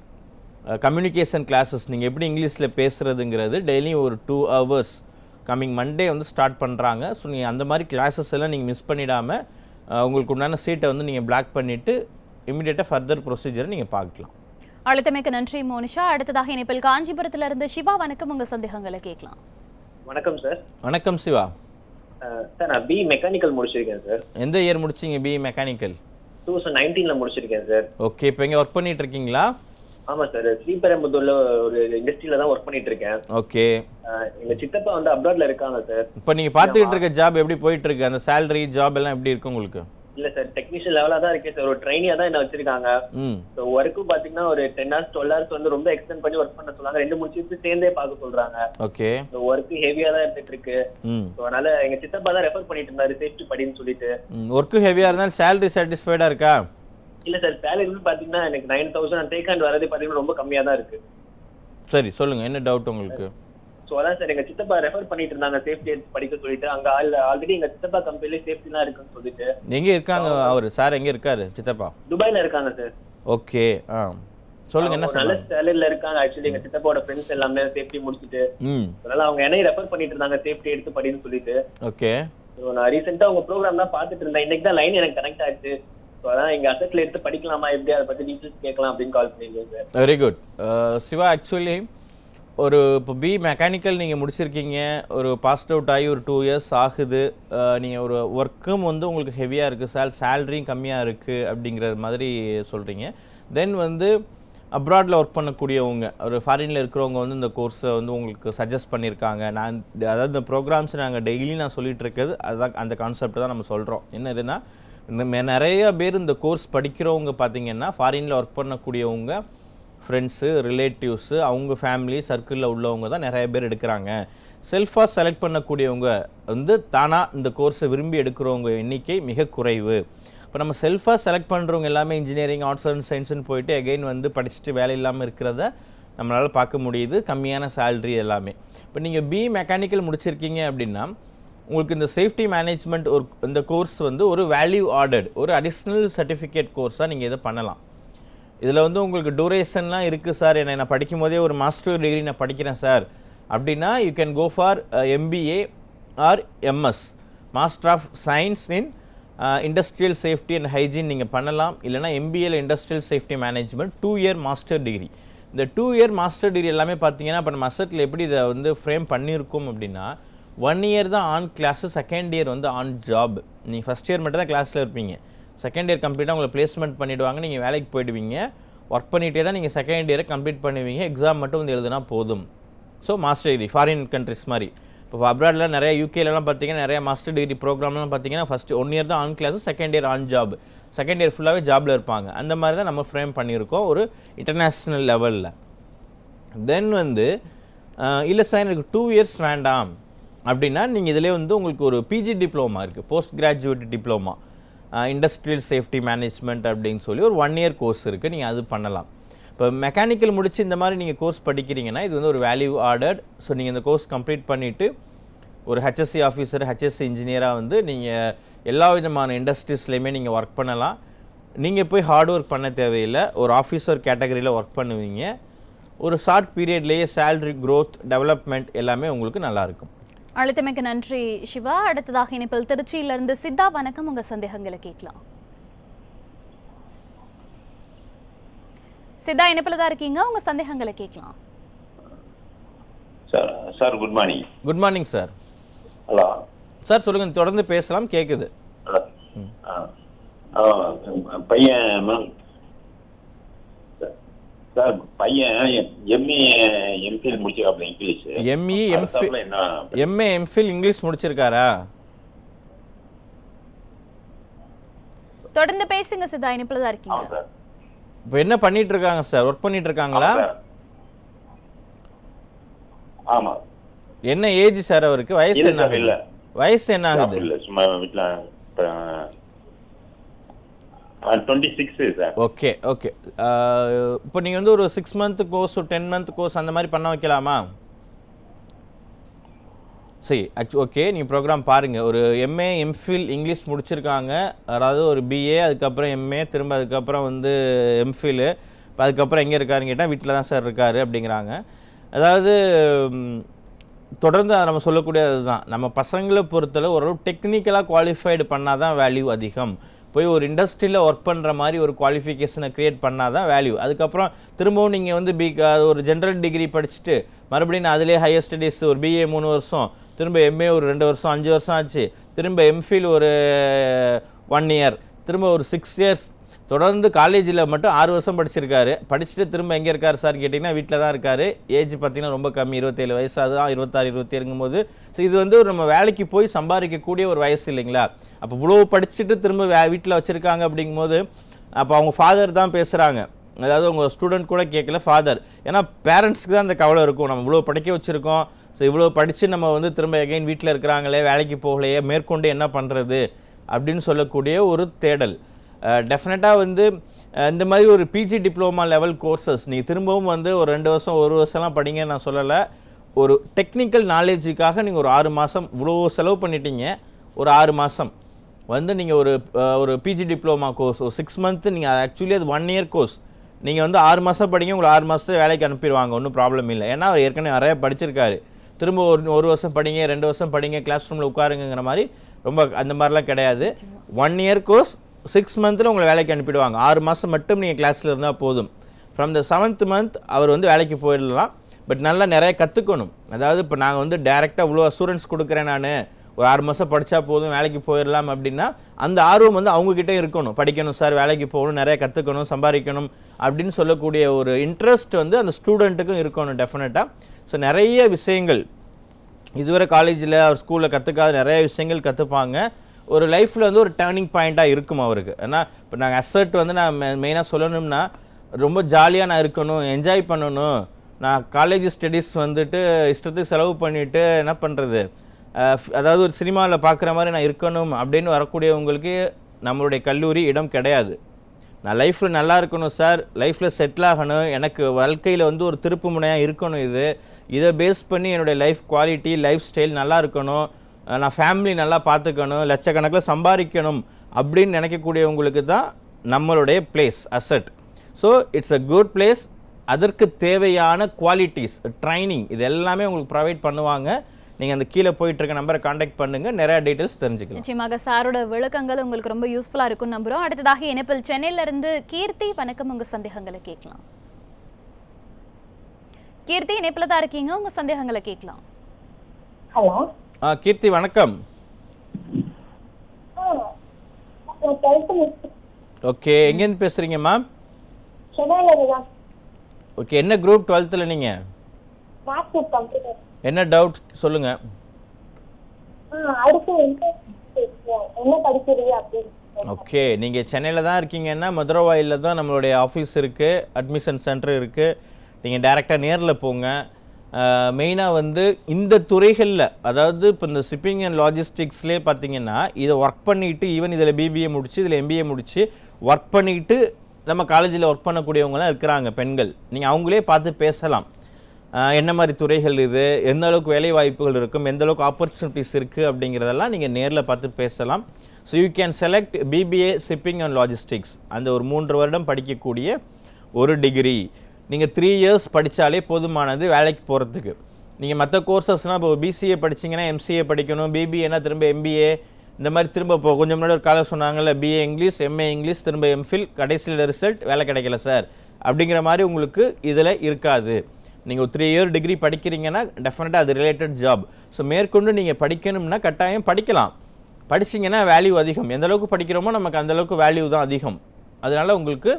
கம்யூனிகேஷன் கிளாஸஸ். நீங்கள் எப்படி இங்கிலீஷில் பேசுகிறதுங்கிறது டெய்லியும் ஒரு 2 hours கம்மிங் மண்டே வந்து ஸ்டார்ட் பண்ணுறாங்க. ஸோ நீங்கள் அந்த மாதிரி கிளாஸஸ் எல்லாம் நீங்கள் மிஸ் பண்ணிடாமல் உங்களுக்கு உண்டான சீட்டை வந்து நீங்கள் பிளாக் பண்ணிவிட்டு இமீடியட்டாக ஃபர்தர் ப்ரொசீஜரை நீங்கள் பார்க்கலாம். அழைத்தமைக்கு நன்றி மோனிஷா. அடுத்ததாக இணைப்பில் காஞ்சிபுரத்திலிருந்து சிவா. வணக்கம், உங்கள் சந்தேகங்களை கேட்கலாம். வணக்கம் சார். வணக்கம் சிவா. சார் நான் பி மெக்கானிக்கல் முடிச்சிருக்கேன் சார். எந்த இயர் முடிச்சிங்க பி மெக்கானிக்கல்? 2019 முடிச்சிருக்கேன் சார். ஓகே, இப்போ எங்கே ஒர்க் பண்ணிட்டு இருக்கீங்களா? ஆமாம் சார், ஸ்ரீபெரும்புதூர்ல ஒரு இண்டஸ்ட்ரியில தான் ஒர்க் பண்ணிட்டு இருக்கேன். ஓகே. எங்க சித்தப்பா வந்து அப்ராட்ல இருக்காங்க சார். இப்போ நீங்கள் பார்த்துக்கிட்டு இருக்க ஜாப் எப்படி போயிட்டு இருக்கு? அந்த சேலரி ஜாப் எல்லாம் எப்படி இருக்கு உங்களுக்கு? இல்ல சார், டெக்னீஷியன் லெவலா தான் இருக்கேன் சார். ஒரு ட்ரைனியா தான் என்ன வச்சிருக்காங்க. ஒர்க்கும் பாத்தீங்கன்னா ஒரு 10 hours 12 hours வந்து ரொம்ப எக்ஸ்டெண்ட் பண்ணி ஒர்க் பண்ண சொல்றாங்க. 2-3 ஷிஃப்ட் சேர்ந்தே பார்க்க சொல்றாங்க. ஓகே. ஒர்க் ஹெவியா தான் இருந்துட்டு இருக்கு. அதனால எங்க சித்தப்பா தான் ரெஃபர் பண்ணிட்டு இருந்தாரு சேஃப்டி படின்னு சொல்லிட்டு. ஒர்க் ஹெவியா இருந்தாலும் சேலரி சாட்டிஸ்ஃபைடா இருக்கா? இல்ல சார், சேலரி பாத்தீங்கன்னா எனக்கு 9,000 டேக் ஹேண்ட் வரது பாத்தீங்கன்னா ரொம்ப கம்மியா தான் இருக்கு. சரி, சொல்லுங்க, என்ன டவுட் உங்களுக்கு? சோ அதான் சார், எங்க சித்தப்பா ரெஃபர் பண்ணிட்டு இருந்தாங்க சேஃப்டி படிக்க சொல்லிட்டு. அங்க ஆல்ரெடி எங்க சித்தப்பா கம்பெனில சேஃப்டி எல்லாம் இருக்குன்னு சொல்லிட்டு. எங்க இருக்காங்க அவரு? சார் எங்க இருக்காரு சித்தப்பா? துபாய்ல இருக்காங்க சார். ஓகே, சொல்லுங்க, என்ன நல்ல சேலரில இருக்காங்க. ஆக்சுவலி எங்க சித்தப்பாவோட ஃப்ரெண்ட்ஸ் எல்லாமே சேஃப்டி முடிச்சிட்டு, அதனால அவங்க என்னைய ரெஃபர் பண்ணிட்டு இருந்தாங்க சேஃப்டி எடுத்து படின்னு சொல்லிட்டு. ஓகே. நான் ரீசெண்டா உங்க ப்ரோக்ராம் தான் பாத்துட்டு இருந்தேன். இன்னைக்கு தான் லைன் எனக்கு கனெக்ட் ஆச்சு. சோ அதான் எங்க அசெட்ல எடுத்து படிக்கலாமா, எப்படி அதை பத்தி டீடைல்ஸ் கேட்கலாம் அப்படின்னு கால் பண்ணிருக்கேன் sir. Very good Siva. Actually ஒரு இப்போ பி மெக்கானிக்கல் நீங்கள் முடிச்சிருக்கீங்க, ஒரு பாஸ்ட் அவுட் ஆகி ஒரு 2 years ஆகுது. நீங்கள் ஒரு ஒர்க்கும் வந்து உங்களுக்கு ஹெவியாக இருக்குது, சேலரியும் கம்மியாக இருக்குது அப்படிங்கிற மாதிரி சொல்கிறீங்க. தென் வந்து அப்ராடில் ஒர்க் பண்ணக்கூடியவங்க ஒரு ஃபாரினில் இருக்கிறவங்க வந்து இந்த கோர்ஸை வந்து உங்களுக்கு சஜஸ்ட் பண்ணியிருக்காங்க. அதாவது இந்த ப்ரோக்ராம்ஸ் நாங்கள் டெய்லி நான் சொல்லிகிட்டு இருக்கிறது அதுதான், அந்த கான்செப்ட் தான் நம்ம சொல்கிறோம். என்னதுன்னா நிறைய பேர் இந்த கோர்ஸ் படிக்கிறவங்க பார்த்திங்கன்னா ஃபாரினில் ஒர்க் பண்ணக்கூடியவங்க, ஃப்ரெண்ட்ஸு, ரிலேட்டிவ்ஸு, அவங்க ஃபேமிலி சர்க்கிளில் உள்ளவங்க தான் நிறைய பேர் எடுக்கிறாங்க. செல்ஃபாக செலக்ட் பண்ணக்கூடியவங்க வந்து தானாக இந்த கோர்ஸை விரும்பி எடுக்கிறவங்க எண்ணிக்கை மிக குறைவு. இப்போ நம்ம செல்ஃபாக செலக்ட் பண்ணுறவங்க எல்லாமே இன்ஜினியரிங், ஆர்ட்ஸ் அண்ட் சயின்ஸ்னு போயிட்டு எகெயின் வந்து படிச்சுட்டு வேலை இல்லாமல் இருக்கிறத நம்மளால் பார்க்க முடியுது. கம்மியான சேல்ரி எல்லாமே. இப்போ நீங்கள் பிஇ மெக்கானிக்கல் முடிச்சிருக்கீங்க அப்படின்னா உங்களுக்கு இந்த சேஃப்டி மேனேஜ்மெண்ட் இந்த கோர்ஸ் வந்து ஒரு வேல்யூ ஆடட், ஒரு அடிஷ்னல் சர்டிஃபிகேட் கோர்ஸாக நீங்கள் இதை பண்ணலாம். இதில் வந்து உங்களுக்கு டூரேஷன்லாம் இருக்குது சார், நான் படிக்கும் போதே ஒரு மாஸ்டர் டிகிரி நான் படிக்கிறேன் சார் அப்படின்னா you can go for MBA or MS, master of science in industrial safety and hygiene நீங்கள் பண்ணலாம். இல்லைனா MBAல industrial safety management 2 year master degree. இந்த 2 இயர் மாஸ்டர் டிகிரி எல்லாமே பார்த்தீங்கன்னா இப்போ நம்ம அசட்டில் எப்படி இதை வந்து ஃப்ரேம் பண்ணியிருக்கோம் அப்படின்னா 1 இயர் தான் ஆன் கிளாஸு, செகண்ட் இயர் வந்து ஆன் ஜாப். நீங்கள் ஃபஸ்ட் இயர் மட்டும் தான் கிளாஸில் இருப்பீங்க, செகண்ட் இயர் கம்ப்ளீட்டாக உங்களை பிளேஸ்மெண்ட் பண்ணிவிடுவாங்க, நீங்கள் வேலைக்கு போயிடுவீங்க. ஒர்க் பண்ணிகிட்டே தான் நீங்கள் செகண்ட் இயரை கம்ப்ளீட் பண்ணுவீங்க, எக்ஸாம் மட்டும் வந்து எழுதுனா போதும். So master degree foreign countries மாதிரி. இப்போ அப்ராடில் நிறைய யூகேலலாம் பார்த்தீங்கன்னா நிறைய மாஸ்டர் டிகிரி ப்ரோக்ராம்லாம் பார்த்தீங்கன்னா ஃபஸ்ட்டு 1 இயர் தான் on class, second year on job, second year ஃபுல்லாகவே ஜாபில் இருப்பாங்க. அந்த மாதிரி தான் நம்ம ஃப்ரேம் பண்ணியிருக்கோம் ஒரு இன்டர்நேஷ்னல் லெவலில். தென் வந்து இல்லை சார் எனக்கு 2 இயர்ஸ் வேண்டாம் அப்படின்னா நீங்கள் இதிலே வந்து உங்களுக்கு ஒரு PG டிப்ளமா இருக்குது, post graduate diploma industrial safety management அப்படின்னு சொல்லி ஒரு 1 இயர் கோர்ஸ் இருக்குது, நீங்கள் அது பண்ணலாம். இப்போ மெக்கானிக்கல் முடிச்சு இந்த மாதிரி நீங்கள் கோர்ஸ் படிக்கிறீங்கன்னா இது வந்து ஒரு வேல்யூ ஆடட். ஸோ நீங்கள் இந்த கோர்ஸ் கம்ப்ளீட் பண்ணிவிட்டு ஒரு HSC ஆஃபீஸர், HSC இன்ஜினியராக வந்து நீங்கள் எல்லா விதமான இண்டஸ்ட்ரீஸ்லையுமே நீங்கள் ஒர்க் பண்ணலாம். நீங்கள் போய் ஹார்ட் ஒர்க் பண்ண தேவையில்லை, ஒரு ஆஃபீஸர் கேட்டகரியில் ஒர்க் பண்ணுவீங்க. ஒரு ஷார்ட் பீரியட்லேயே சேலரி க்ரோத், டெவலப்மெண்ட் எல்லாமே உங்களுக்கு நல்லாயிருக்கும். அழைத்தமைக்கு நன்றி சிவா. அடுத்ததாக இணைப்பில் திருச்சியிலிருந்து சித்தா, வணக்கம். உங்கள் சந்தேகங்களை கேட்கலாம். சித்தா இணைப்பில் தான் இருக்கீங்க, உங்கள் சந்தேகங்களை கேட்கலாம். Sir good morning. Good morning sir. Hello sir சொல்லுங்கள், தொடர்ந்து பேசலாம், கேட்குது. பையன் சார் பையன் MA MPhil முடிச்சிருக்காப்ல இங்கிலீஷ். MA MPhil இங்கிலீஷ் முடிச்சிருக்காரா? தொடர்ந்து பேசுங்க சித்தா, இணைப்பில் தான் இருக்கீங்க. இப்போ என்ன பண்ணிட்டு இருக்காங்க சார்? ஒர்க் பண்ணிட்டு இருக்காங்களா? ஆமா. என்ன ஏஜ் சார் அவருக்கு? வயசு என்ன ஆகுது? வயசு என்ன ஆகுது? இல்ல சும்மா வீட்ல 26 சார். Okay okay. இப்போ நீங்க வந்து ஒரு 6 மந்த் கோர்ஸ், ஒரு 10 மந்த் கோர்ஸ் அந்த மாதிரி பண்ண வைக்கலாமா? சரி, ஓகே, நீங்கள் ப்ரோக்ராம் பாருங்கள். ஒரு MA MPhil இங்கிலீஷ் முடிச்சிருக்காங்க, அதாவது ஒரு BA, அதுக்கப்புறம் MA, திரும்ப அதுக்கப்புறம் வந்து MPhil. இப்போ அதுக்கப்புறம் எங்கே இருக்காருன்னு கேட்டால் வீட்டில் தான் சார் இருக்கார் அப்படிங்கிறாங்க. அதாவது தொடர்ந்து அதை நம்ம சொல்லக்கூடியது தான், நம்ம பசங்களை பொறுத்தளவு ஓரளவு டெக்னிக்கலாக குவாலிஃபைடு பண்ணால் தான் வேல்யூ அதிகம். போய் ஒரு இண்டஸ்ட்ரியில் ஒர்க் பண்ணுற மாதிரி ஒரு குவாலிஃபிகேஷனை க்ரியேட் பண்ணால் தான் வேல்யூ. அதுக்கப்புறம் திரும்பவும் நீங்கள் வந்து ஒரு ஜென்ரல் டிகிரி படிச்சுட்டு மறுபடியும் அதிலே ஹையர் ஸ்டடீஸ் ஒரு BA 3 வருஷம், திரும்ப MA ஒரு 2 வருஷம், 5 வருஷம் ஆச்சு, திரும்ப MPhil ஒரு 1 இயர், திரும்ப ஒரு 6 இயர்ஸ், தொடர்ந்து காலேஜில் மட்டும் 6 வருஷம் படிச்சிருக்காரு. படிச்சுட்டு திரும்ப எங்கே இருக்கார் சார் கேட்டிங்கன்னா வீட்டில் தான் இருக்கார். ஏஜ் பார்த்திங்கன்னா ரொம்ப கம்மி, 27 வயசு, அதுதான் 26 27 போது. ஸோ இது வந்து நம்ம வேலைக்கு போய் சம்பாதிக்கக்கூடிய ஒரு வயசு இல்லைங்களா? அப்போ இவ்வளோ படிச்சுட்டு திரும்ப வீட்டில் வச்சுருக்காங்க அப்படிங்கும்போது அப்போ அவங்க ஃபாதர் தான் பேசுகிறாங்க. அதாவது உங்கள் ஸ்டூடெண்ட் கூட கேட்கல, ஃபாதர். ஏன்னா பேரண்ட்ஸ்க்கு தான் அந்த கவலை இருக்கும், நம்ம இவ்வளோ படிக்க வச்சுருக்கோம், ஸோ இவ்வளோ படித்து நம்ம வந்து திரும்ப எகைன் வீட்டில் இருக்கிறாங்களே, வேலைக்கு போகலையே, மேற்கொண்டு என்ன பண்ணுறது அப்படின்னு சொல்லக்கூடிய ஒரு தேடல். டெஃபினட்டாக வந்து இந்த மாதிரி ஒரு PG டிப்ளமா லெவல் கோர்சஸ் நீங்கள் திரும்பவும் வந்து ஒரு 2 வருஷம் 1 வருஷம்லாம் படிங்கன்னு நான் சொல்லலை. ஒரு டெக்னிக்கல் நாலேஜுக்காக நீங்கள் ஒரு 6 மாதம் இவ்வளோ செலவு பண்ணிட்டீங்க, ஒரு 6 மாதம் வந்து நீங்கள் ஒரு PG டிப்ளமா கோர்ஸ், ஒரு 6 மந்த்து, நீங்கள் ஆக்சுவலி அது 1 இயர் கோர்ஸ், நீங்கள் வந்து 6 மாதம் படிங்க, உங்களுக்கு 6 மாதத்துல வேலைக்கு அனுப்பிடுவாங்க, ஒன்றும் ப்ராப்ளம் இல்லை. ஏன்னா அவர் ஏற்கனவே நிறைய படிச்சிருக்காரு. திரும்ப ஒரு வருஷம் படிங்க, 2 வருஷம் படிங்க, கிளாஸ் ரூமில் உட்காருங்கிற மாதிரி ரொம்ப அந்த மாதிரிலாம் கிடையாது. 1 இயர் கோர்ஸ் 6 மந்த்தில் உங்களை வேலைக்கு அனுப்பிடுவாங்க. 6 மாதம் மட்டும் நீங்கள் கிளாஸில் இருந்தால் போதும். ஃப்ரம் த 7th மந்த் அவர் வந்து வேலைக்கு போயிடலாம். பட் நல்லா நிறைய கற்றுக்கணும். அதாவது இப்போ நாங்கள் வந்து டைரெக்டாக இவ்வளோ அசூரன்ஸ் கொடுக்குறேன், நான் ஒரு 6 மாதம் படித்தா போதும் வேலைக்கு போயிடலாம் அப்படின்னா அந்த ஆர்வம் வந்து அவங்கக்கிட்ட இருக்கணும். படிக்கணும் சார், வேலைக்கு போகணும், நிறைய கற்றுக்கணும், சம்பாதிக்கணும் அப்படின்னு சொல்லக்கூடிய ஒரு இன்ட்ரெஸ்ட் வந்து அந்த ஸ்டூடெண்ட்டுக்கும் இருக்கணும் டெஃபினட்டாக. ஸோ நிறைய விஷயங்கள் இதுவரை காலேஜில் அவர் ஸ்கூலில் கற்றுக்காத நிறைய விஷயங்கள் கற்றுப்பாங்க. ஒரு லைஃப்பில் வந்து ஒரு டேர்னிங் பாயிண்ட்டாக இருக்கும் அவருக்கு. ஏன்னா இப்போ நாங்கள் அசர்ட் வந்து நான் மெயினாக சொல்லணும்னா ரொம்ப ஜாலியாக நான் இருக்கணும், என்ஜாய் பண்ணணும், நான் காலேஜ் ஸ்டடீஸ் வந்துட்டு இஷ்டத்துக்கு செலவு பண்ணிவிட்டு என்ன பண்ணுறது, அதாவது ஒரு சினிமாவில் பார்க்குற மாதிரி நான் இருக்கணும் அப்படின்னு வரக்கூடியவங்களுக்கு நம்மளுடைய கல்லூரி இடம் கிடையாது. நான் லைஃப்பில் நல்லா இருக்கணும் சார், லைஃப்பில் செட்டில் ஆகணும், எனக்கு வாழ்க்கையில் வந்து ஒரு திருப்பு முனையாக இருக்கணும், இதை பேஸ் பண்ணி என்னுடைய லைஃப் குவாலிட்டி லைஃப் ஸ்டைல் நல்லா இருக்கணும், நான் ஃபேமிலி நல்லா பார்த்துக்கணும், லட்சக்கணக்கில் சம்பாதிக்கணும் அப்படின்னு நினைக்கக்கூடியவங்களுக்கு தான் நம்மளுடைய place asset. So it's a good place. அதற்கு தேவையான குவாலிட்டிஸ் ட்ரைனிங் இது எல்லாமே உங்களுக்கு ப்ரொவைட் பண்ணுவாங்க. நீங்கள் அந்த கீழே போயிட்டு இருக்க நம்பரை காண்டாக்ட் பண்ணுங்க, நிறைய டீட்டெயில்ஸ் தெரிஞ்சுக்கலாம். நிச்சயமாக சாரோட விளக்கங்கள் உங்களுக்கு ரொம்ப யூஸ்ஃபுல்லாக இருக்கும் நம்புகிறோம். அடுத்ததாக இணைப்பில் சென்னையிலிருந்து கீர்த்தி, வணக்கம். உங்கள் சந்தேகங்களை கேட்கலாம். கீர்த்தி இணைப்பில் தான் இருக்கீங்க, உங்கள் சந்தேகங்களை கேட்கலாம். ஹலோ. கீர்த்தி வணக்கம். ஓகே, எங்கேருந்து பேசுகிறீங்கம்மா? ஓகே, என்ன குரூப் 12th நீங்கள்? என்ன டவுட் சொல்லுங்க. ஓகே, நீங்கள் சென்னையில் தான் இருக்கீங்கன்னா மதுரவாயில் தான் நம்மளுடைய ஆஃபீஸ் இருக்குது, அட்மிஷன் சென்டர் இருக்குது. நீங்கள் டைரெக்டாக நேரில் போங்க. மெயினாக வந்து இந்த துறைகளில், அதாவது இப்போ இந்த ஷிப்பிங் அண்ட் லாஜிஸ்டிக்ஸ்லேயே பார்த்தீங்கன்னா இதை ஒர்க் பண்ணிவிட்டு ஈவன் இதில் பிபிஏ முடித்து இதில் எம்பிஏ முடித்து ஒர்க் பண்ணிவிட்டு நம்ம காலேஜில் ஒர்க் பண்ணக்கூடியவங்களாம் இருக்கிறாங்க பெண்கள். நீங்கள் அவங்களே பார்த்து பேசலாம், என்ன மாதிரி துறைகள் இது, எந்த அளவுக்கு வேலை வாய்ப்புகள் இருக்கும், எந்த அளவுக்கு ஆப்பர்ச்சுனிட்டிஸ் இருக்குது அப்படிங்கிறதெல்லாம் நீங்கள் நேரில் பார்த்து பேசலாம். So you can select BBA shipping and logistics. அந்த ஒரு 3 வருடம் படிக்கக்கூடிய ஒரு டிகிரி. நீங்கள் 3 years படித்தாலே போதுமானது வேலைக்கு போகிறதுக்கு. நீங்கள் மற்ற கோர்சஸ்னால் இப்போ பிசிஏ படிச்சிங்கன்னா எம்சிஏ படிக்கணும், பிபிஏனா திரும்ப எம்பிஏ, இந்த மாதிரி திரும்ப இப்போ கொஞ்சம் முன்னாடி ஒரு காலேஜ் சொன்னாங்கல்ல, பிஏ இங்கிலீஷ், எம்ஏ இங்கிலீஷ், திரும்ப எம்ஃபில், கடைசியில் ரிசல்ட் வேலை கிடைக்கல சார் அப்படிங்கிற மாதிரி உங்களுக்கு இதில் இருக்காது. நீங்கள் ஒரு 3 year டிகிரி படிக்கிறீங்கன்னா டெஃபினட்டாக அது ரிலேட்டட் ஜாப். ஸோ மேற்கொண்டு நீங்கள் படிக்கணும்னா கட்டாயம் படிக்கலாம். படிச்சிங்கன்னா வேல்யூ அதிகம். எந்த அளவுக்கு படிக்கிறோமோ நமக்கு அந்தளவுக்கு வேல்யூ தான் அதிகம். அதனால் உங்களுக்கு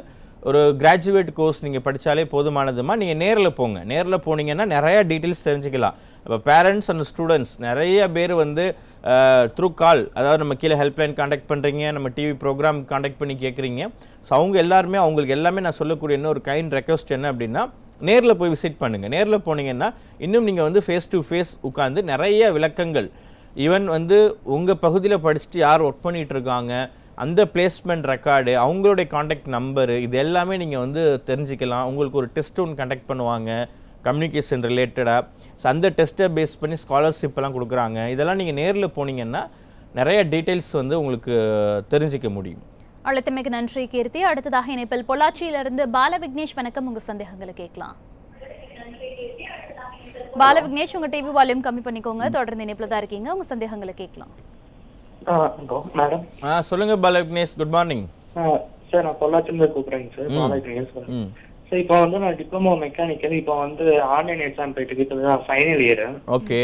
ஒரு கிராஜுவேட் கோர்ஸ் நீங்கள் படித்தாலே போதுமானதுமா. நீங்கள் நேரில் போங்க. நேரில் போனீங்கன்னா நிறையா டீட்டெயில்ஸ் தெரிஞ்சுக்கலாம். இப்போ பேரண்ட்ஸ் அண்ட் ஸ்டூடெண்ட்ஸ் நிறைய பேர் வந்து த்ரூ கால், அதாவது நம்ம கீழே ஹெல்ப்லைன் காண்டாக்ட் பண்ணுறீங்க, நம்ம டிவி ப்ரோக்ராம் காண்டாக்ட் பண்ணி கேட்குறீங்க. ஸோ அவங்க எல்லாருமே அவங்களுக்கு எல்லாமே நான் சொல்லக்கூடிய இன்னொரு கைண்ட் ரெக்வஸ்ட் என்ன அப்படின்னா, நேரில் போய் விசிட் பண்ணுங்கள். நேரில் போனீங்கன்னா இன்னும் நீங்கள் வந்து ஃபேஸ் டு ஃபேஸ் உட்காந்து நிறைய விளக்கங்கள், ஈவன் வந்து உங்கள் பகுதியில் படிச்சுட்டு யார் ஒர்க் பண்ணிகிட்டு இருக்காங்க, அந்த பிளேஸ்மெண்ட் ரெக்கார்டு, அவங்களுடைய காண்டாக்ட் நம்பரு, இது எல்லாமே நீங்கள் வந்து தெரிஞ்சுக்கலாம். உங்களுக்கு ஒரு டெஸ்ட் ஒன்று கண்டக்ட் பண்ணுவாங்க கம்யூனிகேஷன் ரிலேட்டடாக. ஸோ அந்த டெஸ்ட்டை பேஸ் பண்ணி ஸ்காலர்ஷிப் எல்லாம் கொடுக்குறாங்க. இதெல்லாம் நீங்கள் நேரில் போனீங்கன்னா நிறைய டீட்டெயில்ஸ் வந்து உங்களுக்கு தெரிஞ்சிக்க முடியும். அழைத்தமைக்கு நன்றி கீர்த்தி. அடுத்ததாக இணைப்பில் பொள்ளாச்சியிலிருந்து பாலவிக்னேஷ், வணக்கம். உங்கள் சந்தேகங்களை கேட்கலாம். பாலவிக்னேஷ், உங்கள் டிவி வால்யூம் கம்மி பண்ணிக்கோங்க. தொடர்ந்து இணைப்பில் தான் இருக்கீங்க, உங்கள் சந்தேகங்களை கேட்கலாம். மேடம் சொல்லுங்க பாலவிக்னேஷ், குட் மார்னிங். சார் நான் பொள்ளாச்சியிலிருந்து கூப்பிட்றேங்க சார். பாலவிக்னேஷ் சார். சார் இப்போ வந்து நான் டிப்ளமோ மெக்கானிக்கல் இப்போ வந்து ஆன்லைன் எக்ஸாம் போயிட்டு இருக்குது, ஃபைனல் இயர். ஓகே,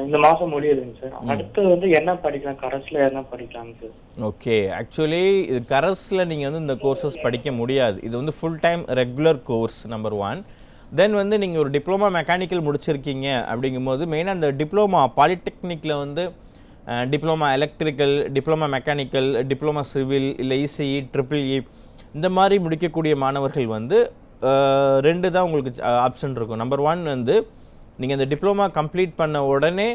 இந்த மாதம் முடியுதுங்க சார். அடுத்து வந்து என்ன படிக்கலாம், கரஸ்ல என்ன படிக்கலாங்க சார்? ஓகே, ஆக்சுவலி இது கரஸ்ல நீங்கள் வந்து இந்த கோர்சஸ் படிக்க முடியாது. இது வந்து full time regular course number 1. தென் வந்து நீங்கள் ஒரு டிப்ளமா மெக்கானிக்கல் முடிச்சிருக்கீங்க அப்படிங்கும்போது மெயினாக அந்த டிப்ளமா பாலிடெக்னிக்கில் வந்து diploma electrical, diploma mechanical, diploma civil, இல்லை இசிஇ, EEE இந்த மாதிரி முடிக்கக்கூடிய மாணவர்கள் வந்து 2 தான் உங்களுக்கு ஆப்ஷன் இருக்கும். நம்பர் 1 வந்து நீங்கள் இந்த டிப்ளமா கம்ப்ளீட் பண்ண உடனே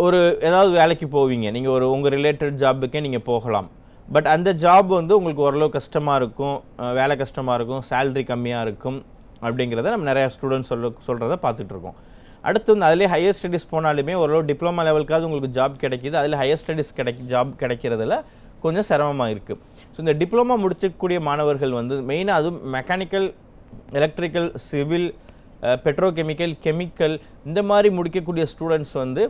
ஒரு ஏதாவது வேலைக்கு போவீங்க. நீங்கள் ஒரு உங்கள் ரிலேட்டட் ஜாபுக்கே நீங்கள் போகலாம். பட் அந்த ஜாப் வந்து உங்களுக்கு ஓரளவு கஷ்டமாக இருக்கும், வேலை கஷ்டமாக இருக்கும், சேல்ரி கம்மியாக இருக்கும் அப்படிங்கிறத நம்ம நிறையா ஸ்டூடெண்ட்ஸ் சொல்கிறத பார்த்துட்ருக்கோம். அடுத்து வந்து அதிலே ஹையர் ஸ்டடீஸ் போனாலுமே ஓரளவு டிப்ளமா லெவலுக்காவது உங்களுக்கு ஜாப் கிடைக்கிது. அதில் ஹையர் ஸ்டடீஸ் ஜாப் கிடைக்கிறதுல கொஞ்சம் சிரமமாக இருக்குது. ஸோ இந்த டிப்ளமா முடிச்சக்கூடிய மாணவர்கள் வந்து மெயினாக அதுவும் mechanical, electrical, civil, petrochemical, chemical இந்த மாதிரி முடிக்கக்கூடிய ஸ்டூடெண்ட்ஸ் வந்து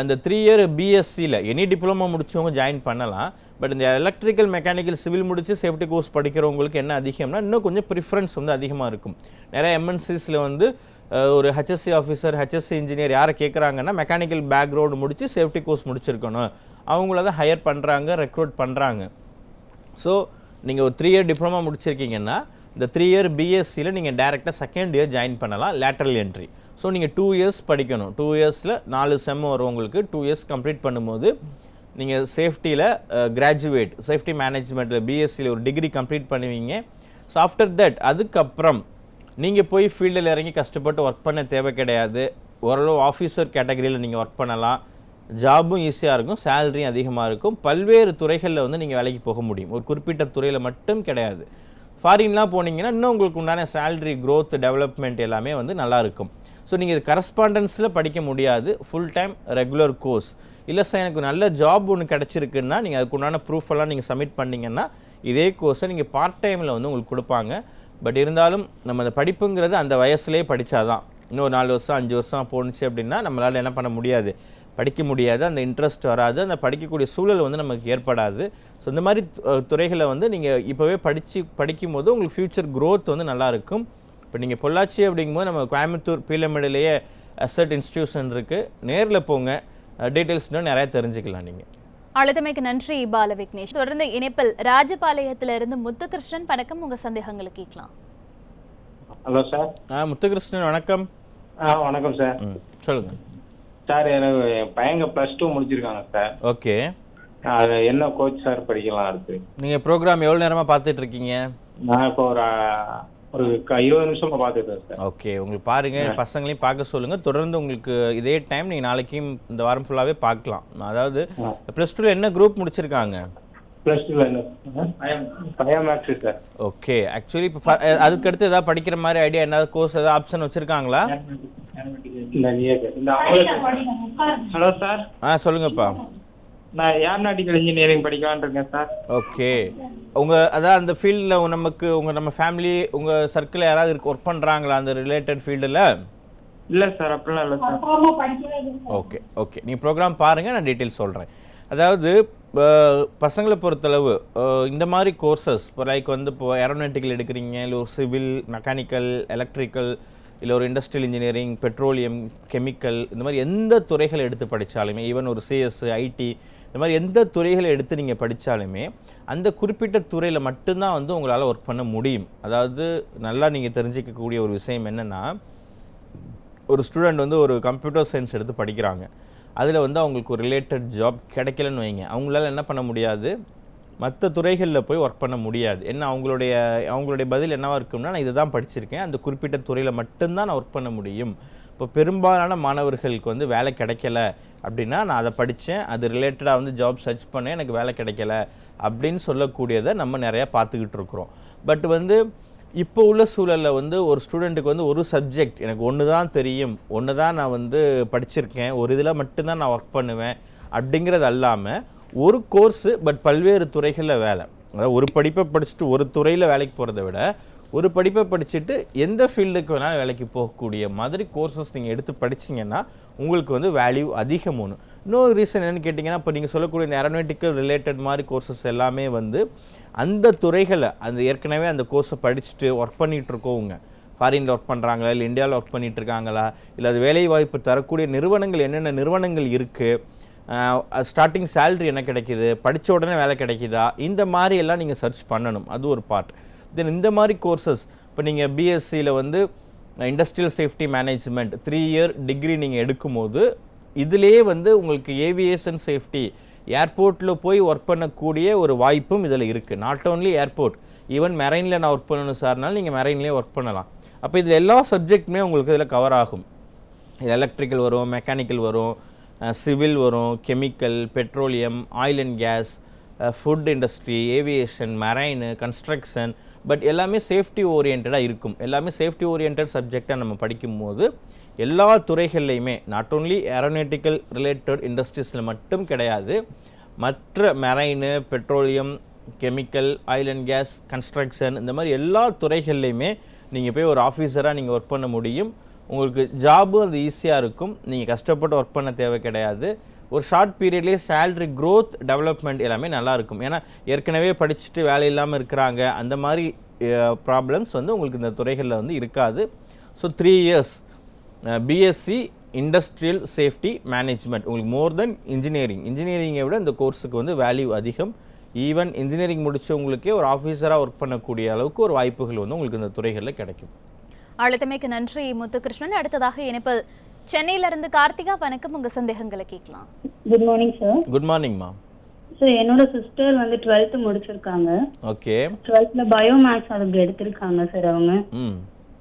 இந்த 3 year பிஎஸ்சியில் எனி டிப்ளமா முடித்தவங்க ஜாயின் பண்ணலாம். பட் இந்த எலக்ட்ரிக்கல், மெக்கானிக்கல், சிவில் முடித்து சேஃப்டி கோர்ஸ் படிக்கிறவங்களுக்கு என்ன அதிகம்னா இன்னும் கொஞ்சம் ப்ரிஃபரன்ஸ் வந்து அதிகமாக இருக்கும். நிறைய எம்என்சிஸில் வந்து ஒரு ஹெச்எஸ்சி ஆஃபீஸர் ஹெச்எஸ்சி இன்ஜினியர் யாரை கேட்குறாங்கன்னா மெக்கானிக்கல் பேக்ரவுண்டு முடித்து சேஃப்டி கோர்ஸ் முடிச்சிருக்கணும், அவங்கள தான் ஹையர் பண்ணுறாங்க, ரெக்ரூட் பண்ணுறாங்க. ஸோ நீங்கள் ஒரு 3 இயர் டிப்ளமா முடிச்சிருக்கீங்கன்னா இந்த 3 இயர் பிஎஸ்சியில் நீங்கள் டேரெக்டாக செகண்ட் இயர் ஜாயின் பண்ணலாம், லேட்டரல் என்ட்ரி. ஸோ நீங்கள் 2 இயர்ஸ் படிக்கணும், 2 இயர்ஸில் 4 செம் வரும் உங்களுக்கு. 2 இயர்ஸ் கம்ப்ளீட் பண்ணும்போது நீங்கள் சேஃப்டியில் கிராஜுவேட், சேஃப்டி மேனேஜ்மெண்ட்டில் பிஎஸ்சியில் ஒரு டிகிரி கம்ப்ளீட் பண்ணுவீங்க. ஸோ ஆஃப்டர் தட் அதுக்கப்புறம் நீங்கள் போய் ஃபீல்டில் இறங்கி கஷ்டப்பட்டு ஒர்க் பண்ண தேவை கிடையாது. ஓரளவு ஆஃபீஸர் கேட்டகரியில் நீங்கள் ஒர்க் பண்ணலாம், ஜாபும் ஈஸியாக இருக்கும், சேலரியும் அதிகமாக இருக்கும். பல்வேறு துறைகளில் வந்து நீங்கள் வேலைக்கு போக முடியும், ஒரு குறிப்பிட்ட துறையில் மட்டும் கிடையாது. ஃபாரின்லாம் போனீங்கன்னா இன்னும் உங்களுக்கு உண்டான சேலரி க்ரோத் டெவலப்மெண்ட் எல்லாமே வந்து நல்லாயிருக்கும். ஸோ நீங்கள் இது கரஸ்பாண்டன்ஸில் படிக்க முடியாது, ஃபுல் டைம் ரெகுலர் கோர்ஸ். இல்லை சார் எனக்கு நல்ல ஜாப் ஒன்று கிடச்சிருக்குன்னா நீங்கள் அதுக்குண்டான ப்ரூஃப் எல்லாம் நீங்கள் சப்மிட் பண்ணிங்கன்னா இதே கோர்ஸை நீங்கள் பார்ட் டைமில் வந்து உங்களுக்கு கொடுப்பாங்க. பட் இருந்தாலும் நம்ம அந்த படிப்புங்கிறது அந்த வயசுலேயே படித்தாதான். இன்னும் 4 வருஷம் 5 வருஷம் போணுச்சு அப்படின்னா நம்மளால் என்ன பண்ண முடியாது, படிக்க முடியாது, அந்த இன்ட்ரெஸ்ட் வராது, அந்த படிக்கக்கூடிய சூழல் வந்து நமக்கு ஏற்படாது. ஸோ இந்த மாதிரி துறைகளை வந்து நீங்கள் இப்போவே படிக்கும்போது உங்களுக்கு ஃப்யூச்சர் க்ரோத் வந்து நல்லாயிருக்கும். இப்போ நீங்கள் பொள்ளாச்சி அப்படிங்கும்போது நம்ம கோயம்புத்தூர் பீலமேடுலேயே அசட் இன்ஸ்டியூஷன் இருக்குது, நேரில் போங்க, டீட்டெயில்ஸ் இன்னும் நிறையா தெரிஞ்சுக்கலாம். நீங்கள் அழைத்தமைக்கு நன்றி பால விக்னேஷ். தொடர்ந்து இணைப்பில் ராஜபாளையத்திலிருந்து முத்துகிருஷ்ணன். வணக்கம், உங்கள் சந்தேகங்களை கேட்கலாம். Hello sir. முத்துகிருஷ்ணன் வணக்கம். வணக்கம் சார். சொல்லுங்கள் சார். எனக்கு என் பையங்க +2 முடிச்சிருக்காங்க சார். ஓகே. அது என்ன கோச் சார் படிக்கலாம் இருக்கு? நீங்கள் ப்ரோக்ராம் எவ்வளோ நேரமாக பார்த்துட்டு இருக்கீங்க? நான் இப்போ ஒரு 20 நிமிஷமா பார்த்துட்டு சார். ஓகே, உங்களுக்கு பாருங்கள், பசங்களையும் பார்க்க சொல்லுங்கள். தொடர்ந்து உங்களுக்கு இதே டைம் நீங்கள் நாளைக்கும் இந்த வாரம் ஃபுல்லாகவே பார்க்கலாம். அதாவது +2 என்ன குரூப் முடிச்சிருக்காங்க? +2 என்ன பயோமேக்ஸ் சார். ஓகே, ஆக்சுவலி இப்போ அதுக்கடுத்து ஏதாவது படிக்கிற மாதிரி ஐடியா, என்ன கோர்ஸ் ஏதாவது ஆப்ஷன் வச்சுருக்காங்களா? Hello sir. சொல்லுங்கப்பா. நான் ஏரோநாட்டிக்கல் இன்ஜினியரிங் படிக்கலான்னு இருக்கேன் சார். ஓகே, அதான் அந்த ஃபீல்டில் நம்ம ஃபேமிலி உங்கள் சர்க்கிளில் யாராவது ஒர்க் பண்ணுறாங்களா அந்த ரிலேட்டட் ஃபீல்டில்? இல்லை சார், அப்படிலாம் இல்லை சார். ஓகே, நீங்கள் ப்ரோக்ராம் பாருங்கள், நான் டீட்டெயில்ஸ் சொல்கிறேன். அதாவது பசங்களை பொறுத்தளவு இந்த மாதிரி கோர்சஸ் இப்போ லைக் வந்து இப்போ ஏரோநாட்டிக்கல் எடுக்கிறீங்க, இல்லை ஒரு சிவில், மெக்கானிக்கல், எலக்ட்ரிக்கல், இல்லை ஒரு இண்டஸ்ட்ரியல் இன்ஜினியரிங், பெட்ரோலியம், கெமிக்கல், இந்த மாதிரி எந்த துறைகளை எடுத்து படித்தாலுமே, ஈவன் ஒரு சிஎஸ், ஐடி, இந்த மாதிரி எந்த துறைகளை எடுத்து நீங்கள் படித்தாலுமே அந்த குறிப்பிட்ட துறையில் மட்டும்தான் வந்து உங்களால் ஒர்க் பண்ண முடியும். அதாவது நல்லா நீங்கள் தெரிஞ்சிக்கக்கூடிய ஒரு விஷயம் என்னென்னா, ஒரு ஸ்டூடெண்ட் வந்து ஒரு கம்ப்யூட்டர் சயின்ஸ் எடுத்து படிக்கிறாங்க, அதில் வந்து அவங்களுக்கு ஒரு ரிலேட்டட் ஜாப் கிடைக்கலன்னு வைங்க, அவங்களால என்ன பண்ண முடியாது, மற்ற துறைகளில் போய் ஒர்க் பண்ண முடியாது. என்ன அவங்களுடைய பதில் என்னவாக இருக்கும்னா, நான் இதை தான் படிச்சிருக்கேன், அந்த குறிப்பிட்ட துறையில் மட்டும்தான் நான் ஒர்க் பண்ண முடியும். இப்போ பெரும்பாலான மாணவர்களுக்கு வந்து வேலை கிடைக்கல அப்படின்னா, நான் அதை படித்தேன், அது ரிலேட்டடாக வந்து ஜாப் சர்ச் பண்ணேன், எனக்கு வேலை கிடைக்கல அப்படின்னு சொல்லக்கூடியதை நம்ம நிறையா பார்த்துக்கிட்டு இருக்கிறோம். பட் வந்து இப்போ உள்ள சூழலில் வந்து ஒரு ஸ்டூடெண்ட்டுக்கு வந்து ஒரு சப்ஜெக்ட் எனக்கு ஒன்று தான் தெரியும், ஒன்று தான் நான் வந்து படிச்சிருக்கேன், ஒரு இதில் மட்டும்தான் நான் ஒர்க் பண்ணுவேன் அப்படிங்கிறது அல்லாமல் ஒரு கோர்ஸு பட் பல்வேறு துறைகளில் வேலை. அதாவது ஒரு படிப்பை படிச்சுட்டு ஒரு துறையில் வேலைக்கு போகிறத விட ஒரு படிப்பை படிச்சுட்டு எந்த ஃபீல்டுக்கு வேணாலும் வேலைக்கு போகக்கூடிய மாதிரி கோர்சஸ் நீங்கள் எடுத்து படிச்சிங்கன்னா உங்களுக்கு வந்து வேல்யூ அதிகம். இன்னொரு ரீசன் என்னென்னு கேட்டிங்கன்னா, இப்போ நீங்கள் சொல்லக்கூடிய இந்த ஏரோநாட்டிக்கல் ரிலேட்டட் மாதிரி கோர்சஸ் எல்லாமே வந்து அந்த துறைகளை அந்த ஏற்கனவே அந்த கோர்ஸை படிச்சுட்டு ஒர்க் பண்ணிகிட்ருக்கோங்க, ஃபாரினில் ஒர்க் பண்ணுறாங்களா, இல்லை இந்தியாவில் ஒர்க் பண்ணிகிட்ருக்காங்களா, இல்லை அது வேலைவாய்ப்பு தரக்கூடிய நிறுவனங்கள் என்னென்ன நிறுவனங்கள் இருக்குது, ஸ்டார்டிங் சேலரி என்ன கிடைக்கிது, படித்த உடனே வேலை கிடைக்குதா, இந்த மாதிரி எல்லாம் நீங்கள் சர்ச் பண்ணணும். அது ஒரு பார்ட். தென் இந்த மாதிரி கோர்சஸ் இப்போ நீங்கள் பிஎஸ்சியில் வந்து industrial safety management 3 year degree நீங்கள் எடுக்கும்போது இதிலே வந்து உங்களுக்கு ஏவியேஷன் சேஃப்டி, ஏர்போர்ட்டில் போய் ஒர்க் பண்ணக்கூடிய ஒரு வாய்ப்பும் இதில் இருக்குது. நாட் ஓன்லி ஏர்போர்ட், ஈவன் மெரைனில் நான் ஒர்க் பண்ணணும் சார்னாலும் நீங்கள் மெரைன்லேயே ஒர்க் பண்ணலாம். அப்போ இதில் எல்லா சப்ஜெக்ட்டுமே உங்களுக்கு இதில் கவர் ஆகும். இது எலக்ட்ரிக்கல் வரும், மெக்கானிக்கல் வரும், சிவில் வரும், chemical, petroleum, oil and gas, food industry, aviation, marine, construction, but எல்லாமே சேஃப்டி ஓரியன்டாக இருக்கும். எல்லாமே சேஃப்டி ஓரியன்ட் சப்ஜெக்டாக நம்ம படிக்கும்போது எல்லா துறைகள்லையுமே நாட் ஓன்லி ஏரோநாட்டிக்கல் ரிலேட்டட் இண்டஸ்ட்ரீஸில் மட்டும் கிடையாது, மற்ற marine, petroleum, chemical, oil and gas, construction, இந்த மாதிரி எல்லா துறைகள்லையுமே நீங்கள் போய் ஒரு ஆஃபீஸராக நீங்கள் ஒர்க் பண்ண முடியும். உங்களுக்கு ஜாபும் அது ஈஸியாக இருக்கும், நீங்கள் கஷ்டப்பட்டு ஒர்க் பண்ண தேவை கிடையாது. ஒரு ஷார்ட் பீரியட்லேயே சேலரி க்ரோத் டெவலப்மெண்ட் எல்லாமே நல்லாயிருக்கும். ஏன்னா ஏற்கனவே படிச்சுட்டு வேலை இல்லாமல் இருக்கிறாங்க, அந்த மாதிரி ப்ராப்ளம்ஸ் வந்து உங்களுக்கு இந்த துறைகளில் வந்து இருக்காது. So 3 years BSc industrial safety management. உங்களுக்கு மோர் தென் இன்ஜினியரிங்கை விட இந்த கோர்ஸுக்கு வந்து வேல்யூ அதிகம். ஈவன் இன்ஜினியரிங் முடிச்சவங்களுக்கே ஒரு ஆஃபீஸராக ஒர்க் பண்ணக்கூடிய அளவுக்கு ஒரு வாய்ப்புகள் வந்து உங்களுக்கு இந்த துறைகளில் கிடைக்கும். அழைத்தமைக்கு நன்றி முத்துகிருஷ்ணன். அடுத்ததாக இணைப்பில் சென்னையிலிருந்து கார்த்திகா. வணக்கம், உங்க சந்தேகங்களை கேட்கலாம். Good morning sir. குட் மார்னிங்மா. சார் என்னோட சிஸ்டர் வந்து 12th முடிச்சிருக்காங்க. ஓகே. 12th பயோ மேக்ஸ் அதுக்கு எடுத்திருக்காங்க சார் அவங்க.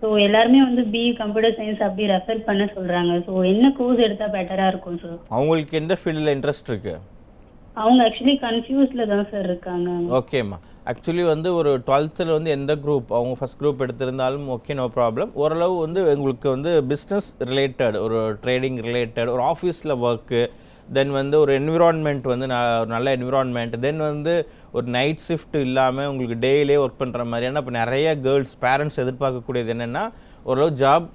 ஸோ எல்லாருமே வந்து பிஇ கம்ப்யூட்டர் சயின்ஸ் அப்படி ரெஃபர் பண்ண சொல்றாங்க. ஸோ என்ன கோர்ஸ் எடுத்தா பெட்டரா இருக்கும் சார்? அவங்களுக்கு எந்த ஃபீல்டில் இன்ட்ரெஸ்ட் இருக்கு? அவங்க ஆக்சுவலி கன்ஃபியூஸ்ல தான் சார் இருக்காங்க. ஓகேம்மா. ஆக்சுவலி வந்து ஒரு 12th வந்து எந்த குரூப் அவங்க ஃபர்ஸ்ட் குரூப் எடுத்திருந்தாலும் ஓகே, நோ ப்ராப்ளம். ஓரளவு வந்து உங்களுக்கு வந்து பிஸ்னஸ் ரிலேட்டட், ஒரு ட்ரேடிங் ரிலேட்டட், ஒரு ஆஃபீஸில் ஒர்க்கு, தென் வந்து ஒரு என்விரான்மெண்ட் வந்து நல்ல என்விரான்மெண்ட், தென் வந்து ஒரு நைட் ஷிஃப்ட் இல்லாமல் உங்களுக்கு டெய்லியே ஒர்க் பண்ணுற மாதிரியான இப்போ நிறைய கேர்ள்ஸ் பேரண்ட்ஸ் எதிர்பார்க்கக்கூடியது என்னென்னா ஓரளவு ஜாப்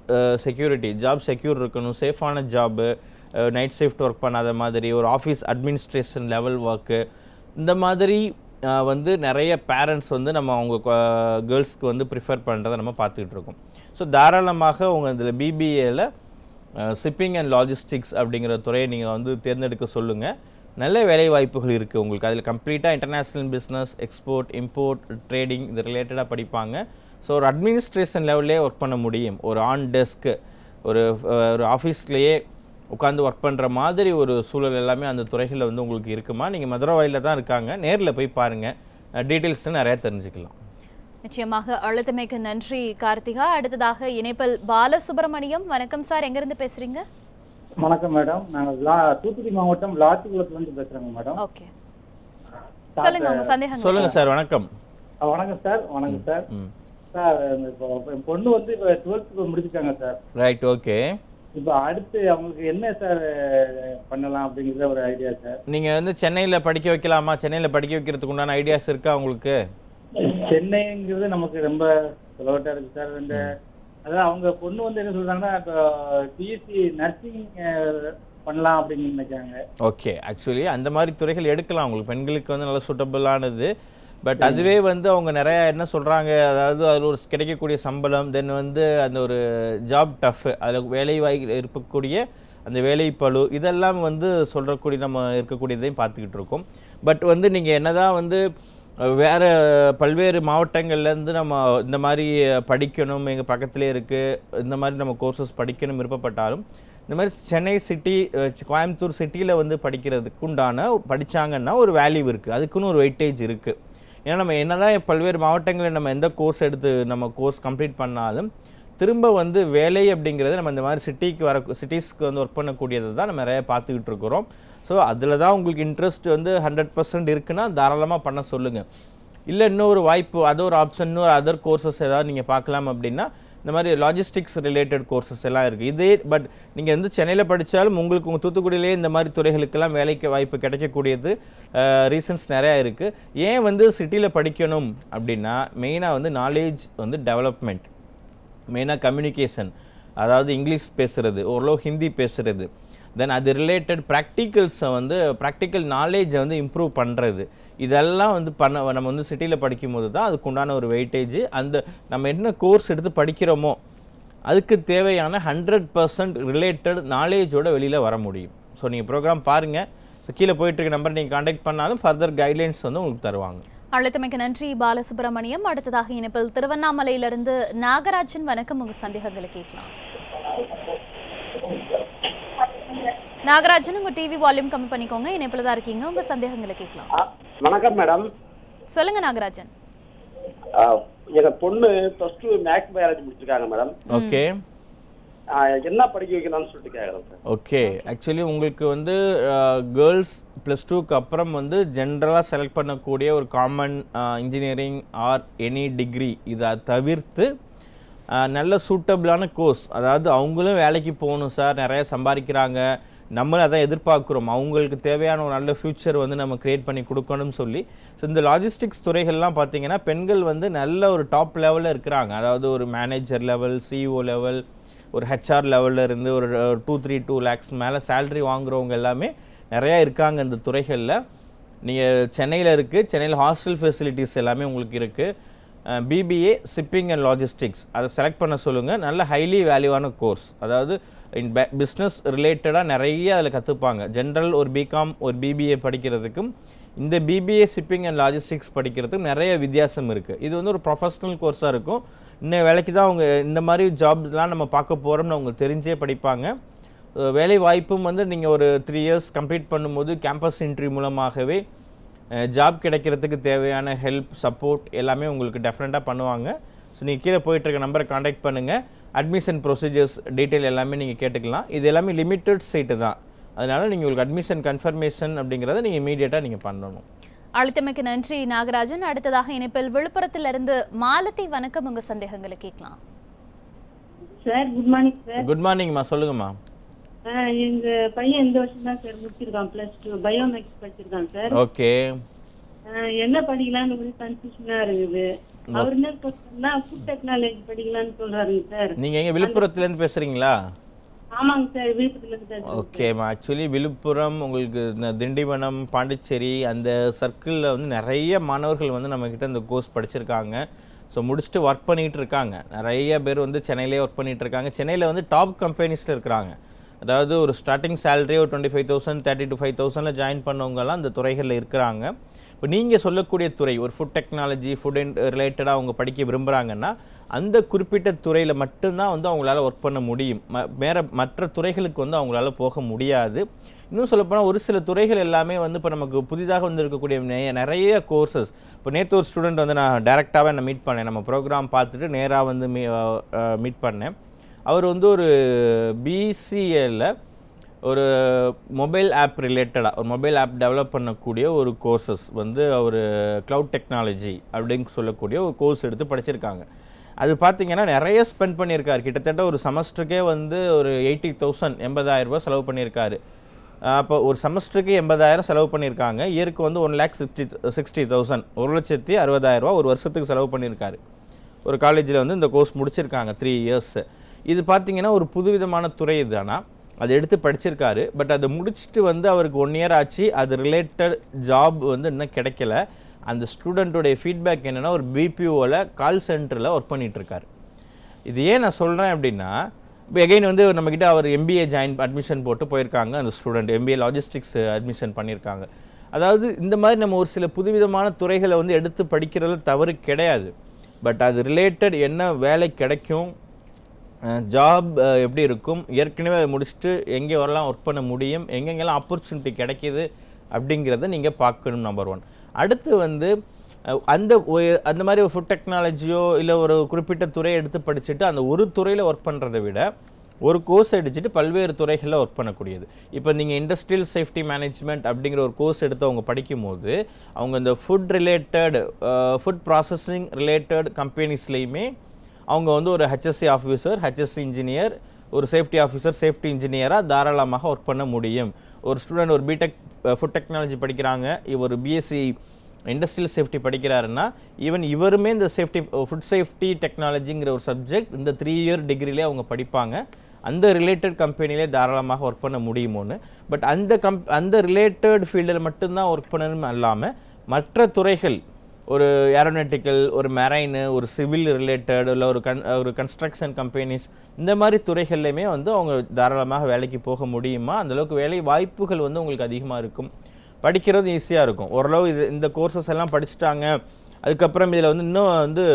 செக்யூரிட்டி, ஜாப் செக்யூர் இருக்கணும், சேஃபான ஜாப்பு, நைட் ஷிஃப்ட் ஒர்க் பண்ணாத மாதிரி, ஒரு ஆஃபீஸ் அட்மினிஸ்ட்ரேஷன் லெவல் ஒர்க்கு, இந்த மாதிரி வந்து நிறைய பேரண்ட்ஸ் வந்து நம்ம அவங்க கேர்ள்ஸ்க்கு வந்து ப்ரிஃபர் பண்ணுறதை நம்ம பார்த்துக்கிட்டு இருக்கோம். ஸோ தாராளமாக அவங்க இதில் பிபிஏல ஷிப்பிங் அண்ட் லாஜிஸ்டிக்ஸ் அப்படிங்கிற துறையை நீங்கள் வந்து தேர்ந்தெடுக்க சொல்லுங்கள். நல்ல வேலை வாய்ப்புகள் இருக்குது உங்களுக்கு. அதில் கம்ப்ளீட்டாக international business, export, import, trading இது ரிலேட்டடாக படிப்பாங்க. ஸோ ஒரு அட்மினிஸ்ட்ரேஷன் லெவல்லே ஒர்க் பண்ண முடியும். ஒரு ஆன் டெஸ்க்கு ஒரு ஆஃபீஸ்லேயே உட்காந்து ஒர்க் பண்ணுற மாதிரி ஒரு சூழல் எல்லாமே அந்த துறைகளில் வந்து உங்களுக்கு இருக்குமா? நீங்கள் மதுரவாயில் தான் இருக்காங்க, நேரில் போய் பாருங்கள், டீட்டெயில்ஸ்னு நிறையா தெரிஞ்சுக்கலாம். நிச்சயமாக. அழுத்தமைக்கு நன்றி கார்த்திகா. அடுத்ததாக இணைப்பில் பாலசுப்ரமணியம். வணக்கம் சார், எங்கிருந்து பேசுறீங்க? வணக்கம் மேடம். நாங்கள் தூத்துக்குடி மாவட்டம் லாத்திகுளத்துலேருந்து பேசுகிறேங்க மேடம். ஓகே, சொல்லுங்க உங்க சந்தேகம். சொல்லுங்க சார். வணக்கம். வணக்கம் சார். வணக்கம் சார். சார் இப்போ என் பொண்ணு வந்து இப்போ 12th முடிச்சிருக்காங்க சார். ரைட். ஓகே. இப்போ அடுத்து அவங்களுக்கு என்ன சார் பண்ணலாம் அப்படிங்கிற ஒரு ஐடியா சார். நீங்கள் வந்து சென்னையில் படிக்க வைக்கலாமா? சென்னையில் படிக்க வைக்கிறதுக்கு உண்டான ஐடியாஸ் இருக்கா உங்களுக்கு? சென்னைங்கிறது நமக்கு ரொம்ப செலவட்டா இருக்கு சார். அதான் அவங்க பொண்ணு வந்து என்ன சொல்றாங்கன்னா இப்போ பிஎஸ்சி நர்சிங் பண்ணலாம் அப்படின்னு நினைக்கிறாங்க. ஓகே. ஆக்சுவலி அந்த மாதிரி துறைகள் எடுக்கலாம் உங்களுக்கு, பெண்களுக்கு வந்து நல்ல சூட்டபிளானது. பட் அதுவே வந்து அவங்க நிறைய என்ன சொல்கிறாங்க, அதாவது அதில் ஒரு கிடைக்கக்கூடிய சம்பளம், தென் வந்து அந்த ஒரு ஜாப் டஃப், அதில் வேலை இருக்கக்கூடிய அந்த வேலைப்பளு, இதெல்லாம் வந்து சொல்கிறக்கூடிய நம்ம இருக்கக்கூடியதையும் பார்த்துக்கிட்டு இருக்கோம். பட் வந்து நீங்கள் என்னதான் வந்து வேறு பல்வேறு மாவட்டங்கள்லேருந்து நம்ம இந்த மாதிரி படிக்கணும், எங்கள் பக்கத்துலேயே இருக்குது, இந்த மாதிரி நம்ம கோர்சஸ் படிக்கணும் விருப்பப்பட்டாலும் இந்த மாதிரி சென்னை சிட்டி, கோயம்புத்தூர் சிட்டியில் வந்து படிக்கிறதுக்கு உண்டான படித்தாங்கன்னா ஒரு வேல்யூ இருக்குது, அதுக்குன்னு ஒரு வெயிட்டேஜ் இருக்குது. ஏன்னா நம்ம என்ன தான் பல்வேறு மாவட்டங்களில் நம்ம எந்த கோர்ஸ் எடுத்து நம்ம கோர்ஸ் கம்ப்ளீட் பண்ணாலும் திரும்ப வந்து வேலை அப்படிங்கிறது நம்ம இந்த மாதிரி சிட்டிஸ்க்கு வந்து ஒர்க் பண்ணக்கூடியது தான் நம்ம நிறைய பார்த்துக்கிட்டு இருக்கிறோம். ஸோ அதில் தான் உங்களுக்கு இன்ட்ரெஸ்ட் வந்து 100% இருக்குன்னா தாராளமாக பண்ண சொல்லுங்கள். இல்லை இன்னொரு வாய்ப்பு, அது ஒரு ஆப்ஷன், இன்னொரு அதர் கோர்சஸ் ஏதாவது நீங்கள் பார்க்கலாம் அப்படின்னா இந்த மாதிரி லாஜிஸ்டிக்ஸ் ரிலேட்டட் கோர்சஸ் எல்லாம் இருக்குது. இதே பட் நீங்கள் வந்து சென்னையில் படித்தாலும் உங்களுக்கு உங்கள் தூத்துக்குடியிலே இந்த மாதிரி துறைகளுக்கெல்லாம் வேலைக்கு வாய்ப்பு கிடைக்கக்கூடியது ரீசன்ஸ் நிறையா இருக்குது. ஏன் வந்து சிட்டியில் படிக்கணும் அப்படின்னா மெயினாக வந்து நாலேஜ் வந்து டெவலப்மெண்ட், மெயினாக கம்யூனிகேஷன், அதாவது இங்கிலீஷ் பேசுகிறது, ஓரளவு ஹிந்தி பேசுகிறது, தென் அது ரிலேட்டட் ப்ராக்டிக்கல்ஸை வந்து ப்ராக்டிக்கல் நாலேஜை வந்து இம்ப்ரூவ் பண்ணுறது, இதெல்லாம் வந்து நம்ம வந்து சிட்டியில் படிக்கும்போது தான் அதுக்குண்டான ஒரு வெயிட்டேஜ். அந்த நம்ம என்ன கோர்ஸ் எடுத்து படிக்கிறோமோ அதுக்கு தேவையான 100% ரிலேட்டட் நாலேஜோட வெளியில் வர முடியும். ஸோ நீங்கள் ப்ரோக்ராம் பாருங்கள். ஸோ கீழே போயிட்டுருக்க நம்பர் நீங்கள் கான்டாக்ட் பண்ணாலும் ஃபர்தர் கைட்லைன்ஸ் வந்து உங்களுக்கு தருவாங்க. அழைத்தமைக்கு நன்றி பாலசுப்ரமணியம். அடுத்ததாக இணைப்பில் திருவண்ணாமலையிலிருந்து நாகராஜன். வணக்கம், உங்கள் சந்தேகங்களை கேட்கலாம். நாகராஜன், உங்க டிவி வால்யூம் கம்மி பண்ணிக்கோங்க, இணைப்புல தான் இருக்கீங்க, உங்க சந்தேகங்களை கேட்கலாம். வணக்கம் மேடம். சொல்லுங்க நாகராஜன். எங்க பொண்ணு +2 மேக்ஸ் பயாலஜி முடிச்சிருக்காங்க மேடம். ஓகே. என்ன படிக்க வைக்கலாம்னு சொல்லிட்டு கேட்குறேன் சார். ஓகே. ஆக்சுவலி உங்களுக்கு வந்து கேர்ள்ஸ் +2க்கு அப்புறம் வந்து ஜென்ரலாக செலக்ட் பண்ணக்கூடிய ஒரு common engineering or any degree, இதை தவிர்த்து நல்ல சூட்டபிளான கோர்ஸ், அதாவது அவங்களும் வேலைக்கு போகணும் சார், நிறைய சம்பாதிக்கிறாங்க, நம்மளும் அதான் எதிர்பார்க்குறோம், அவங்களுக்கு தேவையான ஒரு நல்ல ஃப்யூச்சர் வந்து நம்ம க்ரியேட் பண்ணி கொடுக்கணும்னு சொல்லி. ஸோ இந்த லாஜிஸ்டிக்ஸ் துறைகள்லாம் பார்த்தீங்கன்னா பெண்கள் வந்து நல்ல ஒரு டாப் லெவலில் இருக்கிறாங்க. அதாவது ஒரு மேனேஜர் லெவல், சிஇஓ லெவல், ஒரு ஹெச்ஆர் லெவலில் இருந்து ஒரு 2-3 lakhs மேலே சேலரி வாங்குறவங்க எல்லாமே நிறையா இருக்காங்க இந்த துறைகளில். நீங்கள் சென்னையில் இருக்குது, சென்னையில் ஹாஸ்டல் ஃபெசிலிட்டிஸ் எல்லாமே உங்களுக்கு இருக்குது. பிபிஏ ஷிப்பிங் அண்ட் லாஜிஸ்டிக்ஸ் அதை செலக்ட் பண்ண சொல்லுங்கள். நல்ல ஹைலி வேல்யூவான கோர்ஸ். அதாவது பிஸ்னஸ் ரிலேட்டடாக நிறைய அதில் கற்றுப்பாங்க. ஜென்ரல் ஒரு பிகாம் ஒரு பிபிஏ படிக்கிறதுக்கும் இந்த பிபிஏ ஷிப்பிங் அண்ட் லாஜிஸ்டிக்ஸ் படிக்கிறதுக்கும் நிறைய வித்தியாசம் இருக்குது. இது வந்து ஒரு ப்ரொஃபஷ்னல் கோர்ஸாக இருக்கும். இன்னும் வேலைக்கு தான் அவங்க இந்த மாதிரி ஜாப்லாம் நம்ம பார்க்க போகிறோம்னு அவங்க தெரிஞ்சே படிப்பாங்க. வேலை வாய்ப்பும் வந்து நீங்கள் ஒரு 3 years கம்ப்ளீட் பண்ணும்போது கேம்பஸ் இன்டர்வியூ மூலமாகவே ஜாப் கிடைக்கிறதுக்கு தேவையான ஹெல்ப் சப்போர்ட் எல்லாமே உங்களுக்கு டெஃபினட்டாக பண்ணுவாங்க. ஸோ நீங்கள் கீழே போயிட்டுருக்க நம்பரை காண்டாக்ட் பண்ணுங்கள். அட்மிஷன் ப்ரொசீஜர்ஸ் டீட்டெயில் எல்லாமே நீங்கள் கேட்டுக்கலாம். இது எல்லாமே லிமிட்டட் சீட்டு தான். அதனால் நீங்கள் உங்களுக்கு அட்மிஷன் கன்ஃபர்மேஷன் அப்படிங்கிறத நீங்கள் இமீடியட்டாக நீங்கள் பண்ணணும். அழைத்தமைக்கு நன்றி நாகராஜன். அடுத்ததாக இணைப்பில் விழுப்புரத்திலிருந்து மாலதி. வணக்கம், உங்கள் சந்தேகங்களை கேட்கலாம். Sir good morning sir. Good மார்னிங்மா, சொல்லுங்கம்மா. எங்க பையன் இந்த வருஷம் தான் சார் முடிச்சிருக்கான், +2 பயோமேக்ஸ் படிச்சிருக்கான் சார். ஓகே, என்ன படிக்கலாம்னு கொஞ்சம் கன்ஃபியூஷனா இருக்குது. அவர் என்ன சொல்றாருன்னா ஃபுட் டெக்னாலஜி படிக்கலாம்னு சொல்றாருங்க சார். நீங்க எங்க விழுப்புரத்துலேருந்து பேசுறீங்களா? ஆமாங்க சார், விழுப்புரத்துலேருந்து பேசுறேன். ஓகேம்மா, ஆக்சுவலி விழுப்புரம் உங்களுக்கு திண்டிவனம் பாண்டிச்சேரி அந்த சர்க்கிளில் வந்து நிறைய மாணவர்கள் வந்து நம்மக்கிட்ட இந்த கோர்ஸ் படிச்சிருக்காங்க. ஸோ முடிச்சுட்டு ஒர்க் பண்ணிகிட்டு இருக்காங்க. நிறைய பேர் வந்து சென்னையிலே ஒர்க் பண்ணிகிட்டு இருக்காங்க. சென்னையில் வந்து டாப் கம்பெனிஸில் இருக்கிறாங்க. அதாவது ஒரு ஸ்டார்டிங் சேலரி ஒரு 25,000 30 to 5,000 ஜாயின் பண்ணவங்கலாம் அந்த துறைகளில் இருக்கிறாங்க. இப்போ நீங்கள் சொல்லக்கூடிய துறை ஒரு ஃபுட் டெக்னாலஜி ஃபுட் ரிலேட்டடாக அவங்க படிக்க விரும்புகிறாங்கன்னா அந்த குறிப்பிட்ட துறையில் மட்டும்தான் வந்து அவங்களால ஒர்க் பண்ண முடியும். மற்ற துறைகளுக்கு வந்து அவங்களால போக முடியாது. இன்னும் சொல்லப்போனால் ஒரு சில துறைகள் எல்லாமே வந்து இப்போ நமக்கு புதிதாக வந்து இருக்கக்கூடிய நிறைய கோர்சஸ். இப்போ நேற்று ஒரு ஸ்டூடெண்ட் வந்து நான் டைரெக்டாகவே நான் மீட் பண்ணேன். நம்ம ப்ரோக்ராம் பார்த்துட்டு நேராக வந்து மீட் பண்ணேன். அவர் வந்து ஒரு பிசிஏல ஒரு மொபைல் ஆப் ரிலேட்டடாக ஒரு மொபைல் ஆப் டெவலப் பண்ணக்கூடிய ஒரு கோர்சஸ் வந்து அவர் க்ளவுட் டெக்னாலஜி அப்படின்னு சொல்லக்கூடிய ஒரு கோர்ஸ் எடுத்து படிச்சிருக்காங்க. அது பார்த்திங்கன்னா நிறைய ஸ்பெண்ட் பண்ணியிருக்காரு. கிட்டத்தட்ட ஒரு செமஸ்டருக்கே வந்து ஒரு 80,000 80,000 ரூபா செலவு பண்ணியிருக்காரு. அப்போ ஒரு செமஸ்டருக்கு 80,000 செலவு பண்ணியிருக்காங்க. இயருக்கு வந்து 1,60,000 1,60,000 ரூபா ஒரு வருஷத்துக்கு செலவு பண்ணியிருக்காரு. ஒரு காலேஜில் வந்து இந்த கோர்ஸ் முடிச்சிருக்காங்க 3 years. இது பார்த்திங்கன்னா ஒரு புதுவிதமான துறை இது. ஆனால் அதை எடுத்து படிச்சிருக்காரு. பட் அதை முடிச்சுட்டு வந்து அவருக்கு 1 year ஆச்சு. அது ரிலேட்டட் ஜாப் வந்து இன்னும் கிடைக்கல. அந்த ஸ்டூடெண்ட்டோடைய ஃபீட்பேக் என்னென்னா ஒரு பிபிஓவில் கால் சென்டரில் ஒர்க் பண்ணிகிட்ருக்காரு. இது ஏன் நான் சொல்கிறேன் அப்படின்னா, இப்போ எகைன் வந்து நம்மக்கிட்ட அவர் எம்பிஏ அட்மிஷன் போட்டு போயிருக்காங்க. அந்த ஸ்டூடெண்ட் எம்பிஏ லாஜிஸ்டிக்ஸ் அட்மிஷன் பண்ணியிருக்காங்க. அதாவது இந்த மாதிரி நம்ம ஒரு சில புதுவிதமான துறைகளை வந்து எடுத்து படிக்கிறதுல தவறு கிடையாது. பட் அது ரிலேட்டட் என்ன வேலை கிடைக்கும், ஜாப் எப்படி இருக்கும், ஏற்கனவே அதை முடிச்சுட்டு எங்கே வரலாம் ஒர்க் பண்ண முடியும், எங்கெங்கெல்லாம் ஆப்பர்ச்சுனிட்டி கிடைக்கிது அப்படிங்கிறத நீங்கள் பார்க்கணும். நம்பர் 1. அடுத்து வந்து அந்த மாதிரி ஒரு ஃபுட் டெக்னாலஜியோ இல்லை ஒரு குறிப்பிட்ட துறையை எடுத்து படிச்சுட்டு அந்த ஒரு துறையில் ஒர்க் பண்ணுறதை விட ஒரு கோர்ஸ் எடுத்துட்டு பல்வேறு துறைகளில் ஒர்க் பண்ணக்கூடியது. இப்போ நீங்கள் இண்டஸ்ட்ரியல் சேஃப்டி மேனேஜ்மெண்ட் அப்படிங்கிற ஒரு கோர்ஸ் எடுத்து அவங்க படிக்கும்போது அவங்க இந்த food related food processing related கம்பெனிஸ்லேயுமே அவங்க வந்து ஒரு ஹெச்எஸ்சி ஆஃபீஸர் ஹெச்எஸ்சி இன்ஜினியர் ஒரு சேஃப்டி ஆஃபீஸர் சேஃப்டி இன்ஜினியராக தாராளமாக ஒர்க் பண்ண முடியும். ஒரு ஸ்டூடெண்ட் ஒரு பிடெக் ஃபுட் டெக்னாலஜி படிக்கிறாங்க, ஒரு பிஎஸ்சி இண்டஸ்ட்ரியல் சேஃப்டி படிக்கிறாருன்னா இவருமே இந்த ஃபுட் சேஃப்டி டெக்னாலஜிங்கிற ஒரு சப்ஜெக்ட் இந்த 3 year டிகிரிலே அவங்க படிப்பாங்க. அந்த ரிலேட்டட் கம்பெனிலே தாராளமாக ஒர்க் பண்ண முடியுமோன்னு. பட் அந்த ரிலேட்டட் ஃபீல்டில் மட்டும்தான் ஒர்க் பண்ணணும் இல்லாமல் மற்ற துறைகள் ஒரு ஏரோநாட்டிக்கல் ஒரு மெரைனு ஒரு சிவில் ரிலேட்டட் இல்லை ஒரு கன்ஸ்ட்ரக்ஷன் கம்பெனிஸ் இந்த மாதிரி துறைகள்லையுமே வந்து அவங்க தாராளமாக வேலைக்கு போக முடியுமா. அந்தளவுக்கு வேலை வாய்ப்புகள் வந்து உங்களுக்கு அதிகமாக இருக்கும். படிக்கிறது ஈஸியாக இருக்கும். ஓரளவு இந்த கோர்சஸ் எல்லாம் படிச்சுட்டாங்க. அதுக்கப்புறம் இதில் வந்து இன்னும் வந்து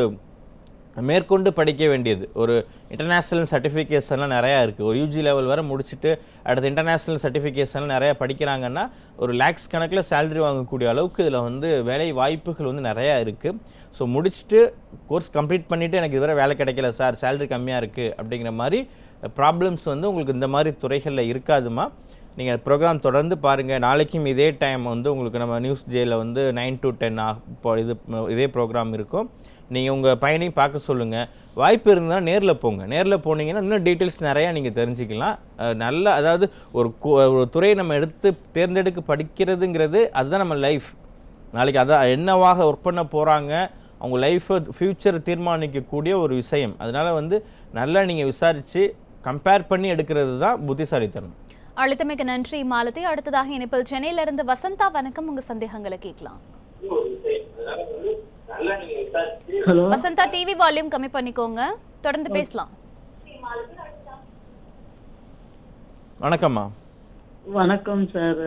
மேற்கொண்டு படிக்க வேண்டியது ஒரு இன்டர்நேஷ்னல் சர்டிஃபிகேஷன்லாம் நிறையா இருக்குது. ஒரு யூஜி லெவல் வரை முடிச்சுட்டு அடுத்த இன்டர்நேஷ்னல் சர்டிஃபிகேஷன்லாம் நிறையா படிக்கிறாங்கன்னா ஒரு லேக்ஸ் கணக்கில் சேலரி வாங்கக்கூடிய அளவுக்கு இதில் வந்து வேலை வாய்ப்புகள் வந்து நிறையா இருக்குது. ஸோ முடிச்சுட்டு கோர்ஸ் கம்ப்ளீட் பண்ணிவிட்டு எனக்கு இதுவரை வேலை கிடைக்கல சார், சேலரி கம்மியாக இருக்குது அப்படிங்கிற மாதிரி ப்ராப்ளம்ஸ் வந்து உங்களுக்கு இந்த மாதிரி துறைகளில் இருக்காதுமா. நீங்கள் ப்ரோக்ராம் தொடர்ந்து பாருங்கள். நாளைக்கும் இதே டைம் வந்து உங்களுக்கு நம்ம நியூஸ் ஜேயில் வந்து 9 to 10 இப்போ இதே ப்ரோக்ராம் இருக்கும். நீங்கள் உங்கள் பையனையும் பார்க்க சொல்லுங்கள். வாய்ப்பு இருந்தால் நேரில் போங்க. நேரில் போனீங்கன்னா இன்னும் டீட்டெயில்ஸ் நிறையா நீங்கள் தெரிஞ்சுக்கலாம். அதாவது ஒரு துறையை நம்ம தேர்ந்தெடுக்க படிக்கிறதுங்கிறது அதுதான் நம்ம லைஃப். நாளைக்கு அதான் என்னவாக ஒர்க் பண்ண போகிறாங்க, அவங்க லைஃப்பை ஃப்யூச்சர் தீர்மானிக்கக்கூடிய ஒரு விஷயம். அதனால் வந்து நல்லா நீங்கள் விசாரித்து கம்பேர் பண்ணி எடுக்கிறது தான் புத்திசாலித்தனம். அழைத்தமைக்கு நன்றி மாலதி. அடுத்ததாக இணைப்பில் சென்னையிலிருந்து வசந்தா. வணக்கம், உங்கள் சந்தேகங்களை கேட்கலாம். ஹலோ வசந்தா, டிவி வால்யூம் கம்மி பண்ணிக்கோங்க, தொடர்ந்து பேசலாம். வணக்கம்மா. வணக்கம் சார்.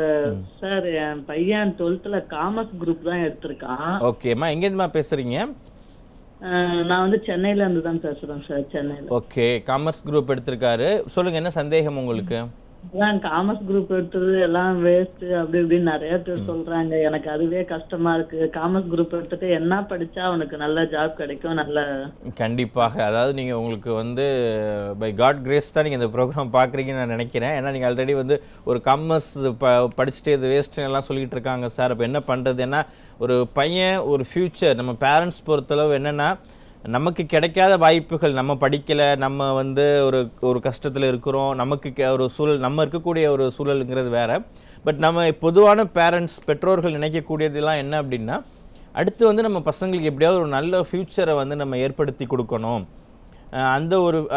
சார் என் பையன் 12th காமர்ஸ் குரூப் தான் எடுத்திருக்கான். ஓகேம்மா, எங்கேருந்துமா பேசுறீங்க? நான் வந்து சென்னையில இருந்து தான் பேசுறேன் சார். சென்னையில. ஓகே, காமர்ஸ் குரூப் எடுத்திருக்காரு. சொல்லுங்க, என்ன சந்தேகம் உங்களுக்கு? காமர்ஸ் குரூப் எடுத்தது எல்லாம் வேஸ்ட் அப்படி இப்படின்னு நிறைய பேர் சொல்றாங்க. எனக்கு அதுவே கஷ்டமா இருக்கு. காமர்ஸ் குரூப் எடுத்துட்டு என்ன படிச்சா அவனுக்கு நல்ல ஜாப் கிடைக்கும்? நல்ல கண்டிப்பாக, அதாவது நீங்கள் உங்களுக்கு வந்து பை காட் கிரேஸ் தான் நீங்கள் இந்த ப்ரோக்ராம் பார்க்குறீங்கன்னு நான் நினைக்கிறேன். ஏன்னா நீங்கள் ஆல்ரெடி வந்து ஒரு காமர்ஸ் படிச்சுட்டு இது வேஸ்ட்டுன்னு எல்லாம் சொல்லிகிட்டு இருக்காங்க சார். அப்போ என்ன பண்ணுறது? ஏன்னா ஒரு பையன் ஒரு ஃப்யூச்சர் நம்ம பேரண்ட்ஸ் பொறுத்தளவு என்னென்னா, நமக்கு கிடைக்காத வாய்ப்புகள், நம்ம படிக்கலை, நம்ம வந்து ஒரு கஷ்டத்தில் இருக்கிறோம், நமக்கு ஒரு சூழல், நம்ம இருக்கக்கூடிய ஒரு சூழலுங்கிறது வேறு. பட் நம்ம பொதுவான பேரண்ட்ஸ், பெற்றோர்கள் நினைக்கக்கூடியதெல்லாம் என்ன அப்படின்னா, அடுத்து வந்து நம்ம பசங்களுக்கு எப்படியாவது ஒரு நல்ல ஃப்யூச்சரை வந்து நம்ம ஏற்படுத்தி கொடுக்கணும்.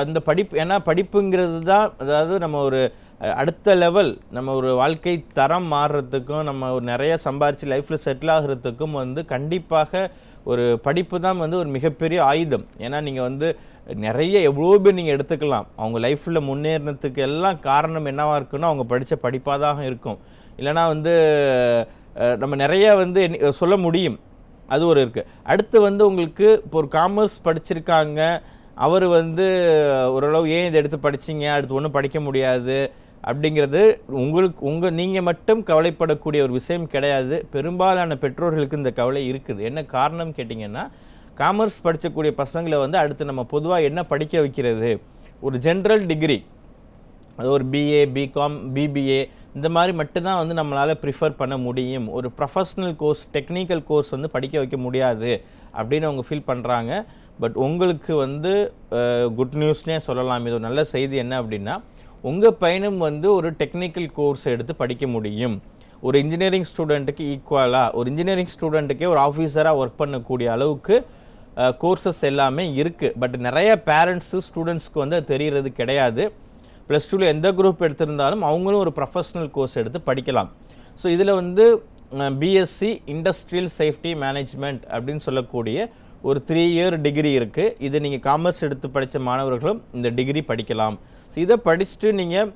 அந்த படிப்பு, ஏன்னா படிப்புங்கிறது தான், அதாவது நம்ம ஒரு அடுத்த லெவல், நம்ம ஒரு வாழ்க்கை தரம் மாறுறதுக்கும், நம்ம ஒரு நிறைய சம்பாரித்து லைஃப்பில் செட்டில் ஆகிறதுக்கும் வந்து கண்டிப்பாக ஒரு படிப்பு தான் வந்து ஒரு மிகப்பெரிய ஆயுதம். ஏன்னா நீங்கள் வந்து நிறைய எவ்வளோ பேர் நீங்கள் எடுத்துக்கலாம், அவங்க லைஃப்பில் முன்னேறினதுக்கு எல்லாம் காரணம் என்னவாக இருக்குன்னா அவங்க படித்த படிப்பாக தான் இருக்கும். இல்லைனா வந்து நம்ம நிறைய வந்து சொல்ல முடியும். அது ஒரு இருக்குது. அடுத்து வந்து உங்களுக்கு இப்போ ஒரு காமர்ஸ் படிச்சிருக்காங்க, அவர் வந்து ஓரளவு ஏன் இதை எடுத்து படிச்சிங்க, அடுத்து ஒன்றும் படிக்க முடியாது அப்படிங்கிறது நீங்கள் மட்டும் கவலைப்படக்கூடிய ஒரு விஷயம் கிடையாது. பெரும்பாலான பெற்றோர்களுக்கு இந்த கவலை இருக்குது. என்ன காரணம் கேட்டிங்கன்னா, காமர்ஸ் படிக்கக்கூடிய பசங்களை வந்து அடுத்து நம்ம பொதுவாக என்ன படிக்க வைக்கிறது, ஒரு ஜென்ரல் டிகிரி, அது ஒரு பிஏ, பிகாம், பிபிஏ இந்த மாதிரி மட்டும்தான் வந்து நம்மளால் ப்ரிஃபர் பண்ண முடியும். ஒரு ப்ரொஃபஷ்னல் கோர்ஸ், டெக்னிக்கல் கோர்ஸ் வந்து படிக்க வைக்க முடியாது அப்படின்னு அவங்க ஃபீல் பண்ணுறாங்க. பட் உங்களுக்கு வந்து குட் நியூஸ்னே சொல்லலாம். இது ஒரு நல்ல செய்தி. என்ன அப்படின்னா, உங்கள் பையனும் வந்து ஒரு டெக்னிக்கல் கோர்ஸ் எடுத்து படிக்க முடியும். ஒரு இன்ஜினியரிங் ஸ்டூடெண்ட்டுக்கு ஈக்குவலாக, ஒரு இன்ஜினியரிங் ஸ்டூடெண்ட்டுக்கே ஒரு ஆஃபீஸராக ஒர்க் பண்ணக்கூடிய அளவுக்கு கோர்சஸ் எல்லாமே இருக்குது. பட் நிறைய பேரண்ட்ஸு, ஸ்டூடெண்ட்ஸ்க்கு வந்து அது தெரிகிறது கிடையாது. +2 எந்த குரூப் எடுத்திருந்தாலும் அவங்களும் ஒரு ப்ரொஃபஷ்னல் கோர்ஸ் எடுத்து படிக்கலாம். ஸோ இதில் வந்து பிஎஸ்சி இண்டஸ்ட்ரியல் சேஃப்டி மேனேஜ்மெண்ட் அப்படின்னு சொல்லக்கூடிய ஒரு 3 இயர் டிகிரி இருக்குது. இது நீங்கள் காமர்ஸ் எடுத்து படித்த மாணவர்களும் இந்த டிகிரி படிக்கலாம். ஸோ இதை படிச்சுட்டு நீங்கள்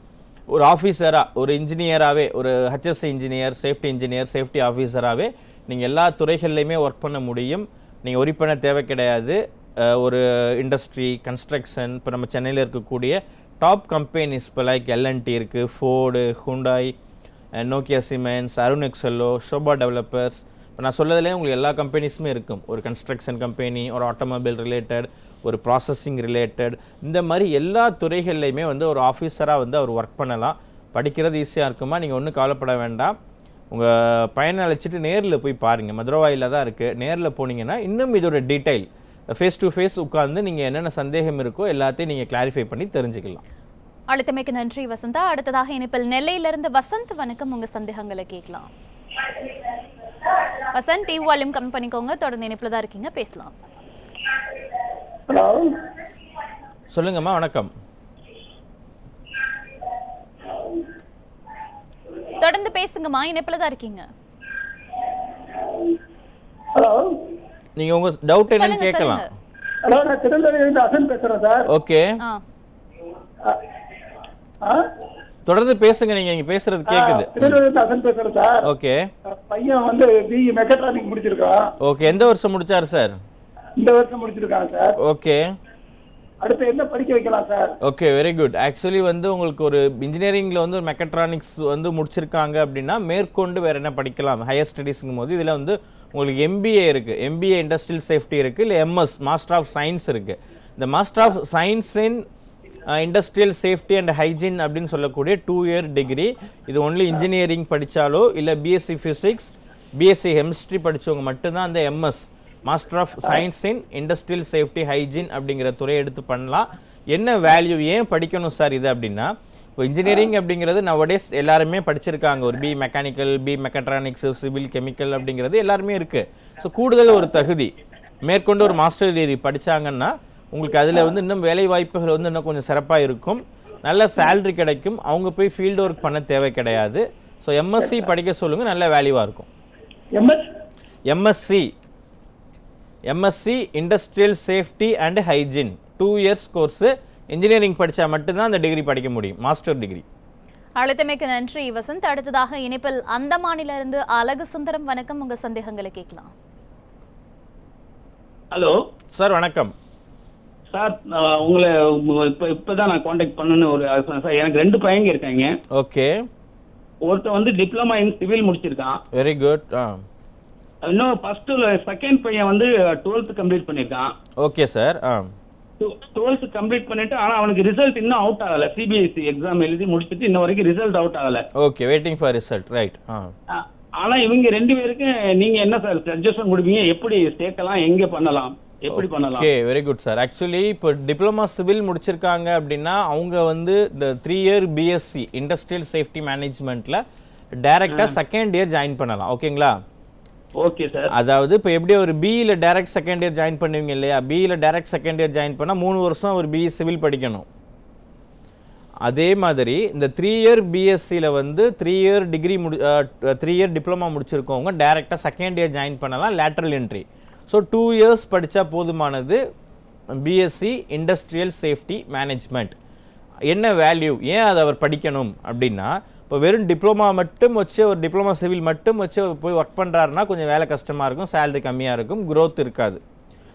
ஒரு ஆஃபீஸராக, ஒரு இன்ஜினியராகவே, ஒரு HSE engineer, safety engineer, safety ஆஃபீஸராகவே நீங்கள் எல்லா துறைகள்லையுமே ஒர்க் பண்ண முடியும். நீங்கள் ஒரி பண்ண தேவை கிடையாது. ஒரு இண்டஸ்ட்ரி, கன்ஸ்ட்ரக்ஷன், இப்போ நம்ம சென்னையில் இருக்கக்கூடிய டாப் கம்பெனிஸ் இப்போ லைக் எல்என்டி இருக்குது, Ford, Hyundai, Nokia cements, Arun Excello, Sobha developers, இப்போ நான் சொல்லதுலேயே உங்களுக்கு எல்லா கம்பெனிஸுமே இருக்கும். ஒரு கன்ஸ்ட்ரக்ஷன் கம்பெனி, ஒரு ஆட்டோமொபைல் ரிலேட்டட், ஒரு ப்ராசஸிங் ரிலேட்டட், இந்த மாதிரி எல்லா துறைகள்லையுமே வந்து ஒரு ஆஃபீஸராக வந்து அவர் ஒர்க் பண்ணலாம். படிக்கிறது ஈஸியாக இருக்குமா, நீங்கள் ஒன்றும் கவலைப்பட வேண்டாம். உங்கள் பையனை அழைச்சிட்டு நேரில் போய் பாருங்கள். மதுரவாயில் தான் இருக்குது. நேரில் போனீங்கன்னா இன்னும் இதோட டீட்டெயில் ஃபேஸ் டு ஃபேஸ் உட்கார்ந்து நீங்கள் என்னென்ன சந்தேகம் இருக்கோ எல்லாத்தையும் நீங்கள் கிளாரிஃபை பண்ணி தெரிஞ்சுக்கலாம். அழைத்தமைக்கு நன்றி வசந்தா. அடுத்ததாக இணைப்பில் நெல்லையிலிருந்து வசந்த். வணக்கம், உங்கள் சந்தேகங்களை கேட்கலாம். வசந்த், டிவி வால்யூம் கம்மி பண்ணிக்கோங்க, தொடர்ந்து இணைப்பில் தான் இருக்கீங்க, பேசலாம். ஹலோ, சொல்லுங்கம்மா. வணக்கம். தொடர்ந்து பேசுங்கம்மா, இணைப்பில் தான் இருக்கீங்க. ஹலோ, நீங்க உங்க டவுட் என்னன்னு கேட்கலாம். ஹலோ, நான் திருநெல்வேலியிலிருந்து அசன் பேசுறேன் சார். ஓகே, தொடர்ந்து பேசுங்க. நீங்க பேசுறது கேக்குது. திருநெல்வேலியிலிருந்து அசன் பேசுறேன் சார். ஓகே, பையன் வந்து பிஇ மெக்காட்ரானிக் முடிச்சிருக்கான். ஓகே, எந்த வருஷம் முடிச்சாரு சார்? இந்த வருஷம் முடிச்சிருக்கான் சார். ஓகே, அடுத்து என்ன படிக்க வைக்கலாம் sir? Okay, very good. Actually வந்து உங்களுக்கு ஒரு இன்ஜினியரிங்ல வந்து ஒரு மெக்காட்ரானிக்ஸ் வந்து முடிச்சிருக்காங்க அப்படின்னா மேற்கொண்டு வேற என்ன படிக்கலாம் ஹையர் ஸ்டடீஸ்ங்கும் போது இதில் வந்து உங்களுக்கு எம்பிஏ இருக்குது, எம்பிஏ இண்டஸ்ட்ரியல் சேஃப்டி இருக்குது, இல்லை எம்எஸ் மாஸ்டர் ஆஃப் சயின்ஸ் இருக்குது. இந்த master of science in industrial safety and hygiene அப்படின்னு சொல்லக்கூடிய 2 இயர் டிகிரி. இது ஒன்லி இன்ஜினியரிங் படித்தாலோ இல்லை பிஎஸ்சி ஃபிசிக்ஸ், பிஎஸ்சி கெமிஸ்ட்ரி படித்தவங்க மட்டும்தான் அந்த MS master of science in industrial safety hygiene அப்படிங்கிற துறையை எடுத்து பண்ணலாம். என்ன வேல்யூ, ஏன் படிக்கணும் சார் இது அப்படின்னா, இப்போ இன்ஜினியரிங் அப்படிங்கிறது நவடேஸ் எல்லாருமே படிச்சிருக்காங்க. ஒரு B mechanical, B mechatronics, civil, chemical அப்படிங்கிறது எல்லாருமே இருக்குது. ஸோ கூடுதல் ஒரு தகுதி மேற்கொண்டு ஒரு மாஸ்டர் டிகிரி படித்தாங்கன்னா உங்களுக்கு அதில் வந்து இன்னும் வேலை வாய்ப்புகள் வந்து இன்னும் கொஞ்சம் சிறப்பாக இருக்கும், நல்ல சேலரி கிடைக்கும், அவங்க போய் ஃபீல்டு ஒர்க் பண்ண தேவை கிடையாது. ஸோ எம்எஸ்சி படிக்க சொல்லுங்கள், நல்ல வேல்யூவாக இருக்கும். MSc MSc industrial safety and hygiene 2 years course. Engineering படித்தா மட்டும்தான் அந்த டிகிரி படிக்க முடியும், மாஸ்டர் டிகிரி. அழைத்தமைக்கு நன்றி வசந்த். அடுத்ததாக இணைப்பில் அந்தமானிலிருந்து அழகு சுந்தரம். வணக்கம், உங்க சந்தேகங்களை கேட்கலாம். ஹலோ சார், வணக்கம் சார். உங்களை இப்பதான் நான் காண்டாக்ட் பண்ணணும்னு ஒரு சார். எனக்கு 2 பையங்க இருக்காங்க. ஓகே. ஒருத்தன் வந்து டிப்ளமா இன் சிவில் முடிச்சிருக்கான். Very good. இன்னும் செகண்ட் பையன் வந்து 12th கம்ப்ளீட் பண்ணிருக்கான். Okay sir. 12th கம்ப்ளீட் பண்ணிட்டு ஆனா அவனுக்கு ரிசல்ட் இன்னும் அவுட் ஆகல. சிபிஎஸ்சி எக்ஸாம் எழுதி முடிச்சிட்டு இன்ன வரைக்கும் ரிசல்ட் அவுட் ஆகல. Okay, waiting for result. Right. ஆனா இவங்க 2 பேருக்கு நீங்க என்ன சார் சஜஷன் கொடுப்பீங்க? எப்படி சேர்க்கலாம், எங்க பண்ணலாம், எப்படி பண்ணலாம்? Okay, very good sir. Actually இப்போ டிப்ளமா சிவில் முடிச்சிருக்காங்க அப்படின்னா அவங்க வந்து இந்த 3 இயர் பிஎஸ்சி இண்டஸ்ட்ரியல் சேஃப்டி மேனேஜ்மெண்ட்ல டைரக்டா செகண்ட் இயர் ஜாயின் பண்ணலாம். ஓகேங்களா? Okay sir. அதாவது இப்போ எப்படி ஒரு பிஇல டைரக்ட் செகண்ட் இயர் ஜாயின் பண்ணுவீங்க இல்லையா, பிஇல டைரக்ட் செகண்ட் இயர் ஜாயின் பண்ணால் 3 வருஷம் ஒரு பிஇ சிவில் படிக்கணும். அதே மாதிரி இந்த 3 இயர் பிஎஸ்சியில் வந்து 3 இயர் டிகிரி 3 இயர் டிப்ளமா முடிச்சிருக்கவங்க டைரெக்டாக செகண்ட் இயர் ஜாயின் பண்ணலாம், லேட்ரல் என்ட்ரி. ஸோ 2 இயர்ஸ் படித்தா போதுமானது பிஎஸ்சி இண்டஸ்ட்ரியல் சேஃப்டி மேனேஜ்மெண்ட். என்ன வேல்யூ, ஏன் அதை அவர் படிக்கணும் அப்படின்னா, இப்போ வெறும் டிப்ளமா மட்டும் வச்சு ஒரு டிப்ளமா சிவில் மட்டும் வச்சு போய் ஒர்க் பண்ணுறாருன்னா கொஞ்சம் வேலை கஷ்டமாக இருக்கும், சேலரி கம்மியாக இருக்கும், க்ரோத் இருக்காது.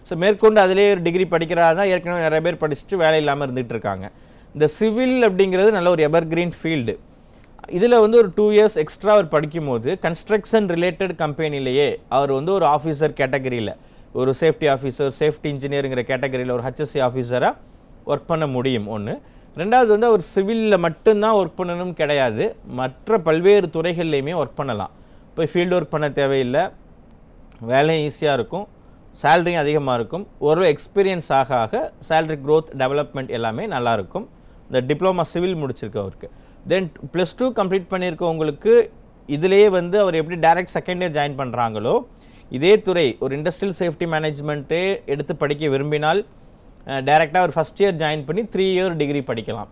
ஸோ மேற்கொண்டு அதிலே ஒரு டிகிரி படிக்கிறதா தான் ஏற்கனவே நிறைய பேர் படிச்சுட்டு வேலை இல்லாமல் இருந்துகிட்டு இருக்காங்க. இந்த சிவில் அப்படிங்கிறது நல்ல ஒரு எவர்கிரீன் ஃபீல்டு. இதில் வந்து ஒரு 2 இயர்ஸ் எக்ஸ்ட்ரா அவர் படிக்கும் போது கன்ஸ்ட்ரக்ஷன் ரிலேட்டட் கம்பெனிலேயே அவர் வந்து ஒரு ஆஃபீஸர் கேட்டகரியில், ஒரு சேஃப்டி ஆஃபீஸர், சேஃப்டி இன்ஜினியருங்கிற கேட்டகரியில் ஒரு ஹச்எஸ்சி ஆஃபீஸராக ஒர்க் பண்ண முடியும். ஒன்று. ரெண்டாவது வந்து அவர் சிவிலில் மட்டும்தான் ஒர்க் பண்ணணும்னு கிடையாது, மற்ற பல்வேறு துறைகள்லையுமே ஒர்க் பண்ணலாம். இப்போ ஃபீல்டு ஒர்க் பண்ண தேவையில்லை, வேலையும் ஈஸியாக இருக்கும், சேலரியும் அதிகமாக இருக்கும். ஒரு எக்ஸ்பீரியன்ஸ் ஆக ஆக சேலரி க்ரோத் டெவலப்மெண்ட் எல்லாமே நல்லாயிருக்கும். இந்த டிப்ளமா சிவில் முடிச்சிருக்கவருக்கு. தென் +2 கம்ப்ளீட் பண்ணியிருக்கவங்களுக்கு இதிலேயே வந்து அவர் எப்படி டைரக்ட் செகண்ட் இயர் ஜாயின் பண்ணுறாங்களோ இதே துறை ஒரு இண்டஸ்ட்ரியல் சேஃப்டி மேனேஜ்மெண்ட்டே எடுத்து படிக்க விரும்பினால் டைரெக்டாக ஒரு ஃபஸ்ட் இயர் ஜாயின் பண்ணி 3 இயர் டிகிரி படிக்கலாம்.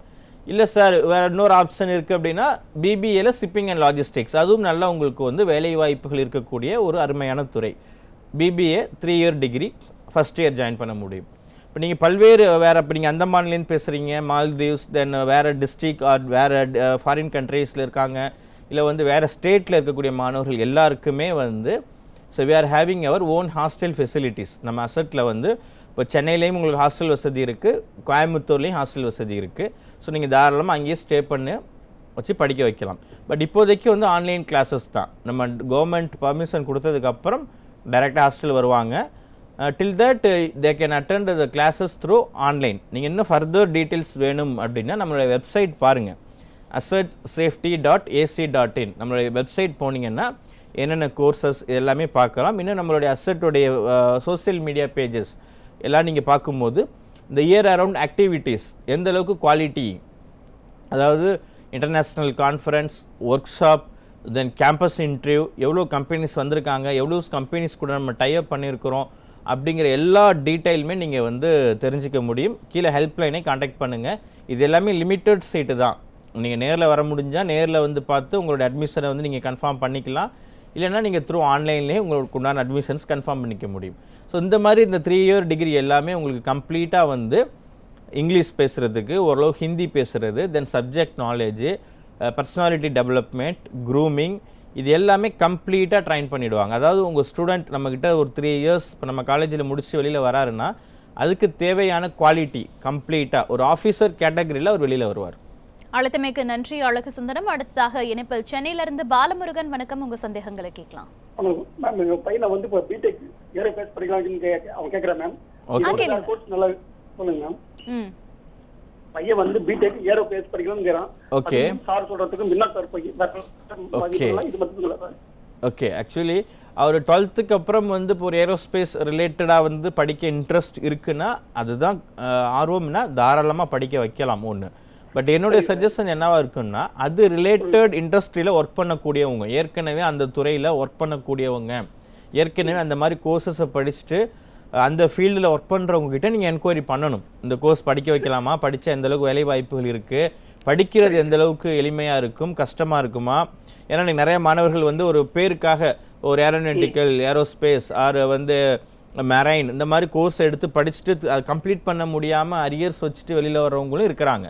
இல்லை சார் வேறு இன்னொரு ஆப்ஷன் இருக்குது அப்படின்னா பிபிஏல ஷிப்பிங் அண்ட் லாஜிஸ்டிக்ஸ், அதுவும் நல்லா உங்களுக்கு வந்து வேலை வாய்ப்புகள் இருக்கக்கூடிய ஒரு அருமையான துறை. BBA 3 year degree first year join பண்ண முடியும். இப்போ நீங்கள் பல்வேறு வேறு, இப்போ நீங்கள் அந்தமான்லேருந்து பேசுகிறீங்க, மால்தீவ்ஸ், தென் வேறு டிஸ்ட்ரிக் ஆர் வேறு ஃபாரின் கண்ட்ரீஸில் இருக்காங்க, இல்லை வந்து வேறு ஸ்டேட்டில் இருக்கக்கூடிய மாணவர்கள் எல்லாருக்குமே வந்து so we are having our own hostel facilities. நம்ம அசட்டில் வந்து இப்போ சென்னையிலையும் உங்களுக்கு ஹாஸ்டல் வசதி இருக்குது, கோயம்புத்தூர்லேயும் ஹாஸ்டல் வசதி இருக்குது. ஸோ நீங்கள் தாராளமாக அங்கேயே ஸ்டே பண்ணி வச்சு படிக்க வைக்கலாம். பட் இப்போதைக்கு வந்து ஆன்லைன் கிளாஸஸ் தான். நம்ம கவர்மெண்ட் பர்மிஷன் கொடுத்ததுக்கப்புறம் டைரெக்டாக ஹாஸ்டல் வருவாங்க. டில் that they can attend the classes through online. நீங்கள் இன்னும் ஃபர்தர் டீட்டெயில்ஸ் வேணும் அப்படின்னா நம்மளுடைய வெப்சைட் பாருங்கள், asset.safety.ac.in. நம்மளுடைய வெப்சைட் போனீங்கன்னா என்னென்ன கோர்சஸ் எல்லாமே பார்க்கலாம். இன்னும் நம்மளுடைய அசட்டுடைய சோசியல் மீடியா பேஜஸ் எல்லாம் நீங்கள் பார்க்கும்போது இந்த இயர் அரவுண்ட் ஆக்டிவிட்டீஸ் எந்த அளவுக்கு குவாலிட்டி, அதாவது இன்டர்நேஷ்னல் கான்ஃபரன்ஸ், ஒர்க் ஷாப், தென் கேம்பஸ் இன்டர்வியூ, எவ்வளோ கம்பெனிஸ் வந்திருக்காங்க, எவ்வளோ கம்பெனிஸ் கூட நம்ம டைப் பண்ணியிருக்கிறோம் அப்படிங்கிற எல்லா டீட்டெயிலுமே நீங்கள் வந்து தெரிஞ்சிக்க முடியும். கீழே ஹெல்ப்லைனை காண்டாக்ட் பண்ணுங்கள். இது எல்லாமே லிமிட்டட் சீட்டு தான். நீங்கள் நேரில் வர முடிஞ்சால் நேரில் வந்து பார்த்து உங்களோட அட்மிஷனை வந்து நீங்கள் கன்ஃபார்ம் பண்ணிக்கலாம். இல்லைன்னா நீங்கள் த்ரூ ஆன்லைன்லேயே உங்களுக்கு உண்டான அட்மிஷன்ஸ் கன்ஃபார்ம் பண்ணிக்க முடியும். ஸோ இந்த மாதிரி இந்த 3 இயர் டிகிரி எல்லாமே உங்களுக்கு கம்ப்ளீட்டாக வந்து இங்கிலீஷ் பேசுகிறதுக்கு, ஓரளவு ஹிந்தி பேசுகிறது, தென் subject knowledge, personality development, grooming, இது எல்லாமே கம்ப்ளீட்டாக ட்ரைன் பண்ணிவிடுவாங்க. அதாவது உங்கள் ஸ்டூடெண்ட் நம்மக்கிட்ட ஒரு 3 இயர்ஸ் இப்போ நம்ம காலேஜில் முடிச்சு வெளியில் வராருன்னா அதுக்கு தேவையான குவாலிட்டி கம்ப்ளீட்டாக ஒரு ஆஃபீஸர் கேட்டகரியில் அவர் வெளியில் வருவார். அழைத்தமைக்கு நன்றி அழகு சுந்தரம். அடுத்ததாக இணைப்பில் சென்னையிலிருந்து பாலமுருகன். வணக்கம், உங்க சந்தேகங்களை கேட்கலாம். மேம் எங்க பையனை வந்து இப்போ பிடெக் ஏரோஸ்பேஸ் படிக்கலாம்னு அவன் கேட்குறான் மேம். கோர்ஸ் நல்லா சொல்லுங்க மேம். பையன் வந்து பிடெக் ஏரோஸ்பேஸ் படிக்கலாம்ங்கிறான். ஓகே சார் சொல்றதுக்கு முன்னா சார் போய் இது மட்டும் சொல்ல சார். ஓகே, ஆக்சுவலி அவர் 12th அப்புறம் வந்து இப்போ ஒரு ஏரோஸ்பேஸ் ரிலேட்டடாக வந்து படிக்க இன்ட்ரெஸ்ட் இருக்குன்னா அதுதான் ஆர்வம்னா தாராளமாக படிக்க வைக்கலாம் ஒன்று. பட் என்னுடைய சஜஷன் என்னவா இருக்குன்னா அது ரிலேட்டட் இண்டஸ்ட்ரியில் ஒர்க் பண்ணக்கூடியவங்க, ஏற்கனவே அந்த துறையில் ஒர்க் பண்ணக்கூடியவங்க, ஏற்கனவே அந்த மாதிரி கோர்சஸை படிச்சுட்டு அந்த ஃபீல்டில் ஒர்க் பண்ணுறவங்க கிட்ட நீங்கள் என்கொயரி பண்ணணும். இந்த கோர்ஸ் படிக்க வைக்கலாமா, படித்தா எந்த அளவுக்கு வேலை வாய்ப்புகள் இருக்குது, படிக்கிறது எந்த அளவுக்கு எளிமையாக இருக்கும், கஷ்டமாக இருக்குமா. ஏன்னா நிறைய மாணவர்கள் வந்து ஒரு பேருக்காக ஒரு ஏரோநாட்டிக்கல், ஏரோஸ்பேஸ் ஆர் வந்து மெரைன் இந்த மாதிரி கோர்ஸ் எடுத்து படிச்சுட்டு அது கம்ப்ளீட் பண்ண முடியாமல் அரியர்ஸ் வச்சுட்டு வெளியில் வர்றவங்களும் இருக்கிறாங்க.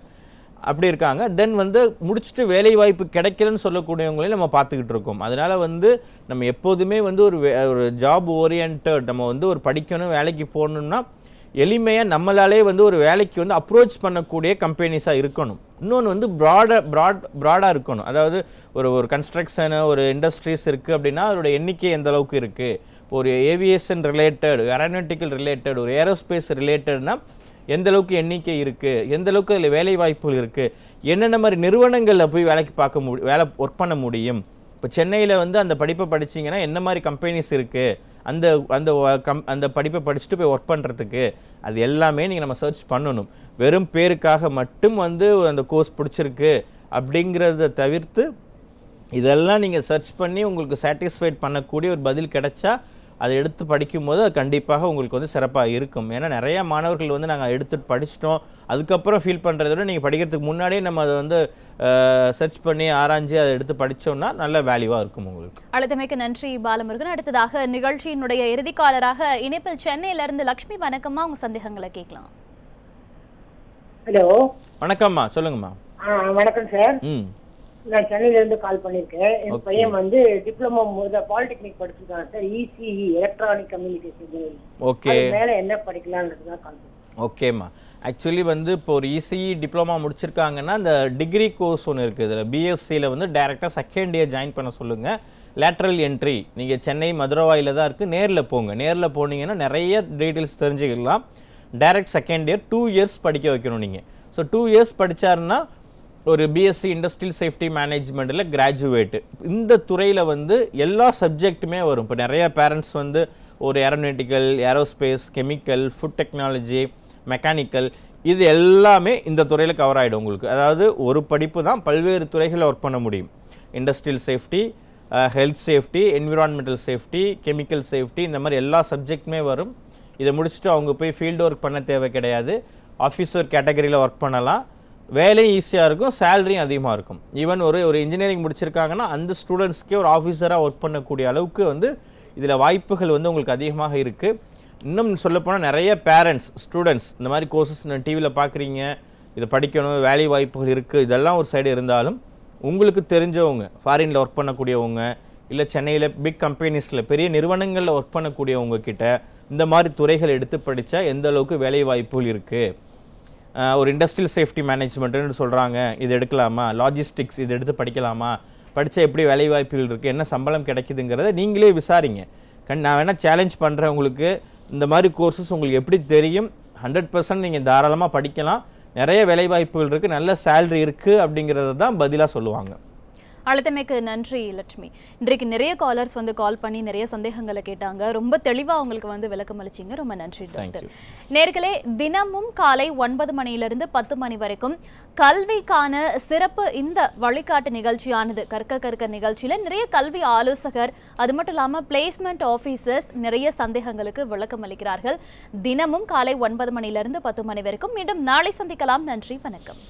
அப்படி இருக்காங்க. தென் வந்து முடிச்சுட்டு வேலை வாய்ப்பு கிடைக்கலன்னு சொல்லக்கூடியவங்களையும் நம்ம பார்த்துக்கிட்டு இருக்கோம். அதனால் வந்து நம்ம எப்போதுமே வந்து ஒரு ஜாப் ஓரியன்ட் நம்ம வந்து ஒரு படிக்கணும் வேலைக்கு போகணும்னா எளிமையாக நம்மளாலே வந்து ஒரு வேலைக்கு வந்து அப்ரோச் பண்ணக்கூடிய கம்பெனிஸாக இருக்கணும். இன்னொன்று வந்து ப்ராடாக இருக்கணும். அதாவது ஒரு கன்ஸ்ட்ரக்ஷனு ஒரு இண்டஸ்ட்ரீஸ் இருக்குது அப்படின்னா அதோட எண்ணிக்கை எந்த அளவுக்கு இருக்குது. ஒரு ஏவியேஷன் ரிலேட்டட், ஏரோநாட்டிக்கல் ரிலேட்டட், ஒரு ஏரோஸ்பேஸ் ரிலேட்டட்னா எந்த அளவுக்கு எண்ணிக்கை இருக்குது, எந்த அளவுக்கு அதில் வேலை வாய்ப்புகள் இருக்குது, என்னென்ன மாதிரி நிறுவனங்களில் போய் வேலை ஒர்க் பண்ண முடியும். இப்போ சென்னையில் வந்து அந்த படிப்பை படிச்சிங்கன்னா என்ன மாதிரி கம்பெனிஸ் இருக்குது, அந்த படிப்பை படிச்சுட்டு போய் ஒர்க் பண்ணுறதுக்கு அது எல்லாமே நீங்கள் நம்ம சர்ச் பண்ணணும். வெறும் பேருக்காக மட்டும் வந்து அந்த கோர்ஸ் பிடிச்சிருக்கு அப்படிங்கிறத தவிர்த்து இதெல்லாம் நீங்கள் சர்ச் பண்ணி உங்களுக்கு சாட்டிஸ்ஃபைட் பண்ணக்கூடிய ஒரு பதில் கிடைச்சா அதை எடுத்து படிக்கும்போது அது கண்டிப்பாக உங்களுக்கு வந்து சிறப்பாக இருக்கும். ஏன்னா நிறையா மாணவர்கள் வந்து நாங்கள் எடுத்துகிட்டு படிச்சிட்டோம் அதுக்கப்புறம் ஃபீல் பண்ணுறத விட நீங்கள் படிக்கிறதுக்கு முன்னாடியே நம்ம அதை வந்து சர்ச் பண்ணி ஆராய்ஞ்சு அதை எடுத்து படித்தோம்னா நல்ல வேல்யூவாக இருக்கும் உங்களுக்கு. அழைத்தமைக்கு நன்றி பாலமுருகன். அடுத்ததாக நிகழ்ச்சியினுடைய இறுதிக்காலராக இணைப்பில் சென்னையிலிருந்து லக்ஷ்மி. வணக்கம்மா, உங்கள் சந்தேகங்களை கேட்கலாம். ஹலோ, வணக்கம்மா, சொல்லுங்கம்மா. வணக்கம் சார். நான் சென்னையில இருந்து கால் பண்ணிருக்கேன். என் பையன் வந்து டிப்ளமோ பாலிடெக்னிக் படிச்சிருக்காங்க sir, ECE electronic communication. Okay, மேல என்ன படிக்கலாம்ன்றதுதான் கால் பண்ணேன். ஓகேம்மா. ஆக்சுவலி வந்து இப்போ ஒரு இசிஇ டிப்ளமா முடிச்சிருக்காங்கன்னா அந்த டிகிரி கோர்ஸ் ஒன்று இருக்குது. இதில் பிஎஸ்சியில் வந்து டைரெக்டாக செகண்ட் இயர் ஜாயின் பண்ண சொல்லுங்கள். லேட்ரல் என்ட்ரி நீங்கள் சென்னை மதுரவாயில் தான் இருக்குது. நேரில் போங்க. நேரில் போனீங்கன்னா நிறைய டீட்டெயில்ஸ் தெரிஞ்சுக்கலாம். டைரக்ட் செகண்ட் இயர் 2 இயர்ஸ் படிக்க வைக்கணும் நீங்கள். ஸோ 2 இயர்ஸ் படித்தாருன்னா ஒரு பிஎஸ்சி இண்டஸ்ட்ரியல் சேஃப்டி மேனேஜ்மெண்ட்டில் கிராஜுவேட்டு. இந்த துறையில் வந்து எல்லா சப்ஜெக்ட்டுமே வரும். இப்போ நிறைய பேரண்ட்ஸ் வந்து ஒரு aeronautical, aerospace, chemical, food technology, mechanical இது எல்லாமே இந்த துறையில் கவர் ஆகிடும் உங்களுக்கு. அதாவது ஒரு படிப்பு தான் பல்வேறு துறைகளில் ஒர்க் பண்ண முடியும். Industrial safety, health safety, environmental safety, chemical safety, இந்த மாதிரி எல்லா சப்ஜெக்ட்டுமே வரும். இதை முடிச்சுட்டு அவங்க போய் ஃபீல்டு ஒர்க் பண்ண தேவை கிடையாது. ஆஃபீஸர் கேட்டகரியில் ஒர்க் பண்ணலாம். வேலையும் ஈஸியாக இருக்கும், சேலரியும் அதிகமாக இருக்கும். ஈவன் ஒரு இன்ஜினியரிங் முடிச்சிருக்காங்கன்னா அந்த ஸ்டூடெண்ட்ஸ்க்கே ஒரு ஆஃபீஸராக ஒர்க் பண்ணக்கூடிய அளவுக்கு வந்து இதில் வாய்ப்புகள் வந்து உங்களுக்கு அதிகமாக இருக்குது. இன்னும் சொல்லப்போனால் நிறைய பேரண்ட்ஸ், ஸ்டூடெண்ட்ஸ் இந்த மாதிரி கோர்சஸ் டிவியில் பார்க்குறீங்க, இதை படிக்கணும், வேலை வாய்ப்புகள் இருக்குது, இதெல்லாம் ஒரு சைடு இருந்தாலும் உங்களுக்கு தெரிஞ்சவங்க ஃபாரினில் ஒர்க் பண்ணக்கூடியவங்க இல்லை சென்னையில் பிக் கம்பெனிஸில் பெரிய நிறுவனங்களில் ஒர்க் பண்ணக்கூடியவங்க கிட்ட இந்த மாதிரி துறைகள் எடுத்து படித்தா எந்த அளவுக்கு வேலை வாய்ப்புகள் இருக்குது, ஒரு இண்டஸ்ட்ரியல் சேஃப்டி மேனேஜ்மெண்ட்டுன்னு சொல்கிறாங்க, இது எடுக்கலாமா, லாஜிஸ்டிக்ஸ் இது எடுத்து படிக்கலாமா, படித்தா எப்படி வேலை வாய்ப்புகள் இருக்குது, என்ன சம்பளம் கிடைக்குதுங்கிறத நீங்களே விசாரிங்க. நான் வேணால் சேலஞ்ச் பண்ணுறேன் உங்களுக்கு. இந்த மாதிரி கோர்சஸ் உங்களுக்கு எப்படி தெரியும், 100% நீங்கள் தாராளமாக படிக்கலாம். நிறைய வேலை வாய்ப்புகள் இருக்குது, நல்ல சேலரி இருக்குது அப்படிங்கிறத தான் பதிலாக சொல்லுவாங்க. அழைத்தமைக்கு நன்றி லட்சுமி. இன்றைக்கு நிறைய காலர்ஸ் வந்து கால் பண்ணி நிறைய சந்தேகங்களை கேட்டாங்க. ரொம்ப தெளிவாக உங்களுக்கு வந்து விளக்கம் அளிச்சிங்க. ரொம்ப நன்றி டாக்டர். நேர்களே, தினமும் காலை 9 மணியிலிருந்து 10 மணி வரைக்கும் கல்விக்கான சிறப்பு இந்த வழிகாட்டு நிகழ்ச்சியானது கற்க நிகழ்ச்சியில் நிறைய கல்வி ஆலோசகர், அது மட்டும் இல்லாமல் பிளேஸ்மெண்ட் ஆஃபீஸர்ஸ் நிறைய சந்தேகங்களுக்கு விளக்கம் அளிக்கிறார்கள். தினமும் காலை 9 மணியிலிருந்து 10 மணி வரைக்கும். மீண்டும் நாளை சந்திக்கலாம். நன்றி, வணக்கம்.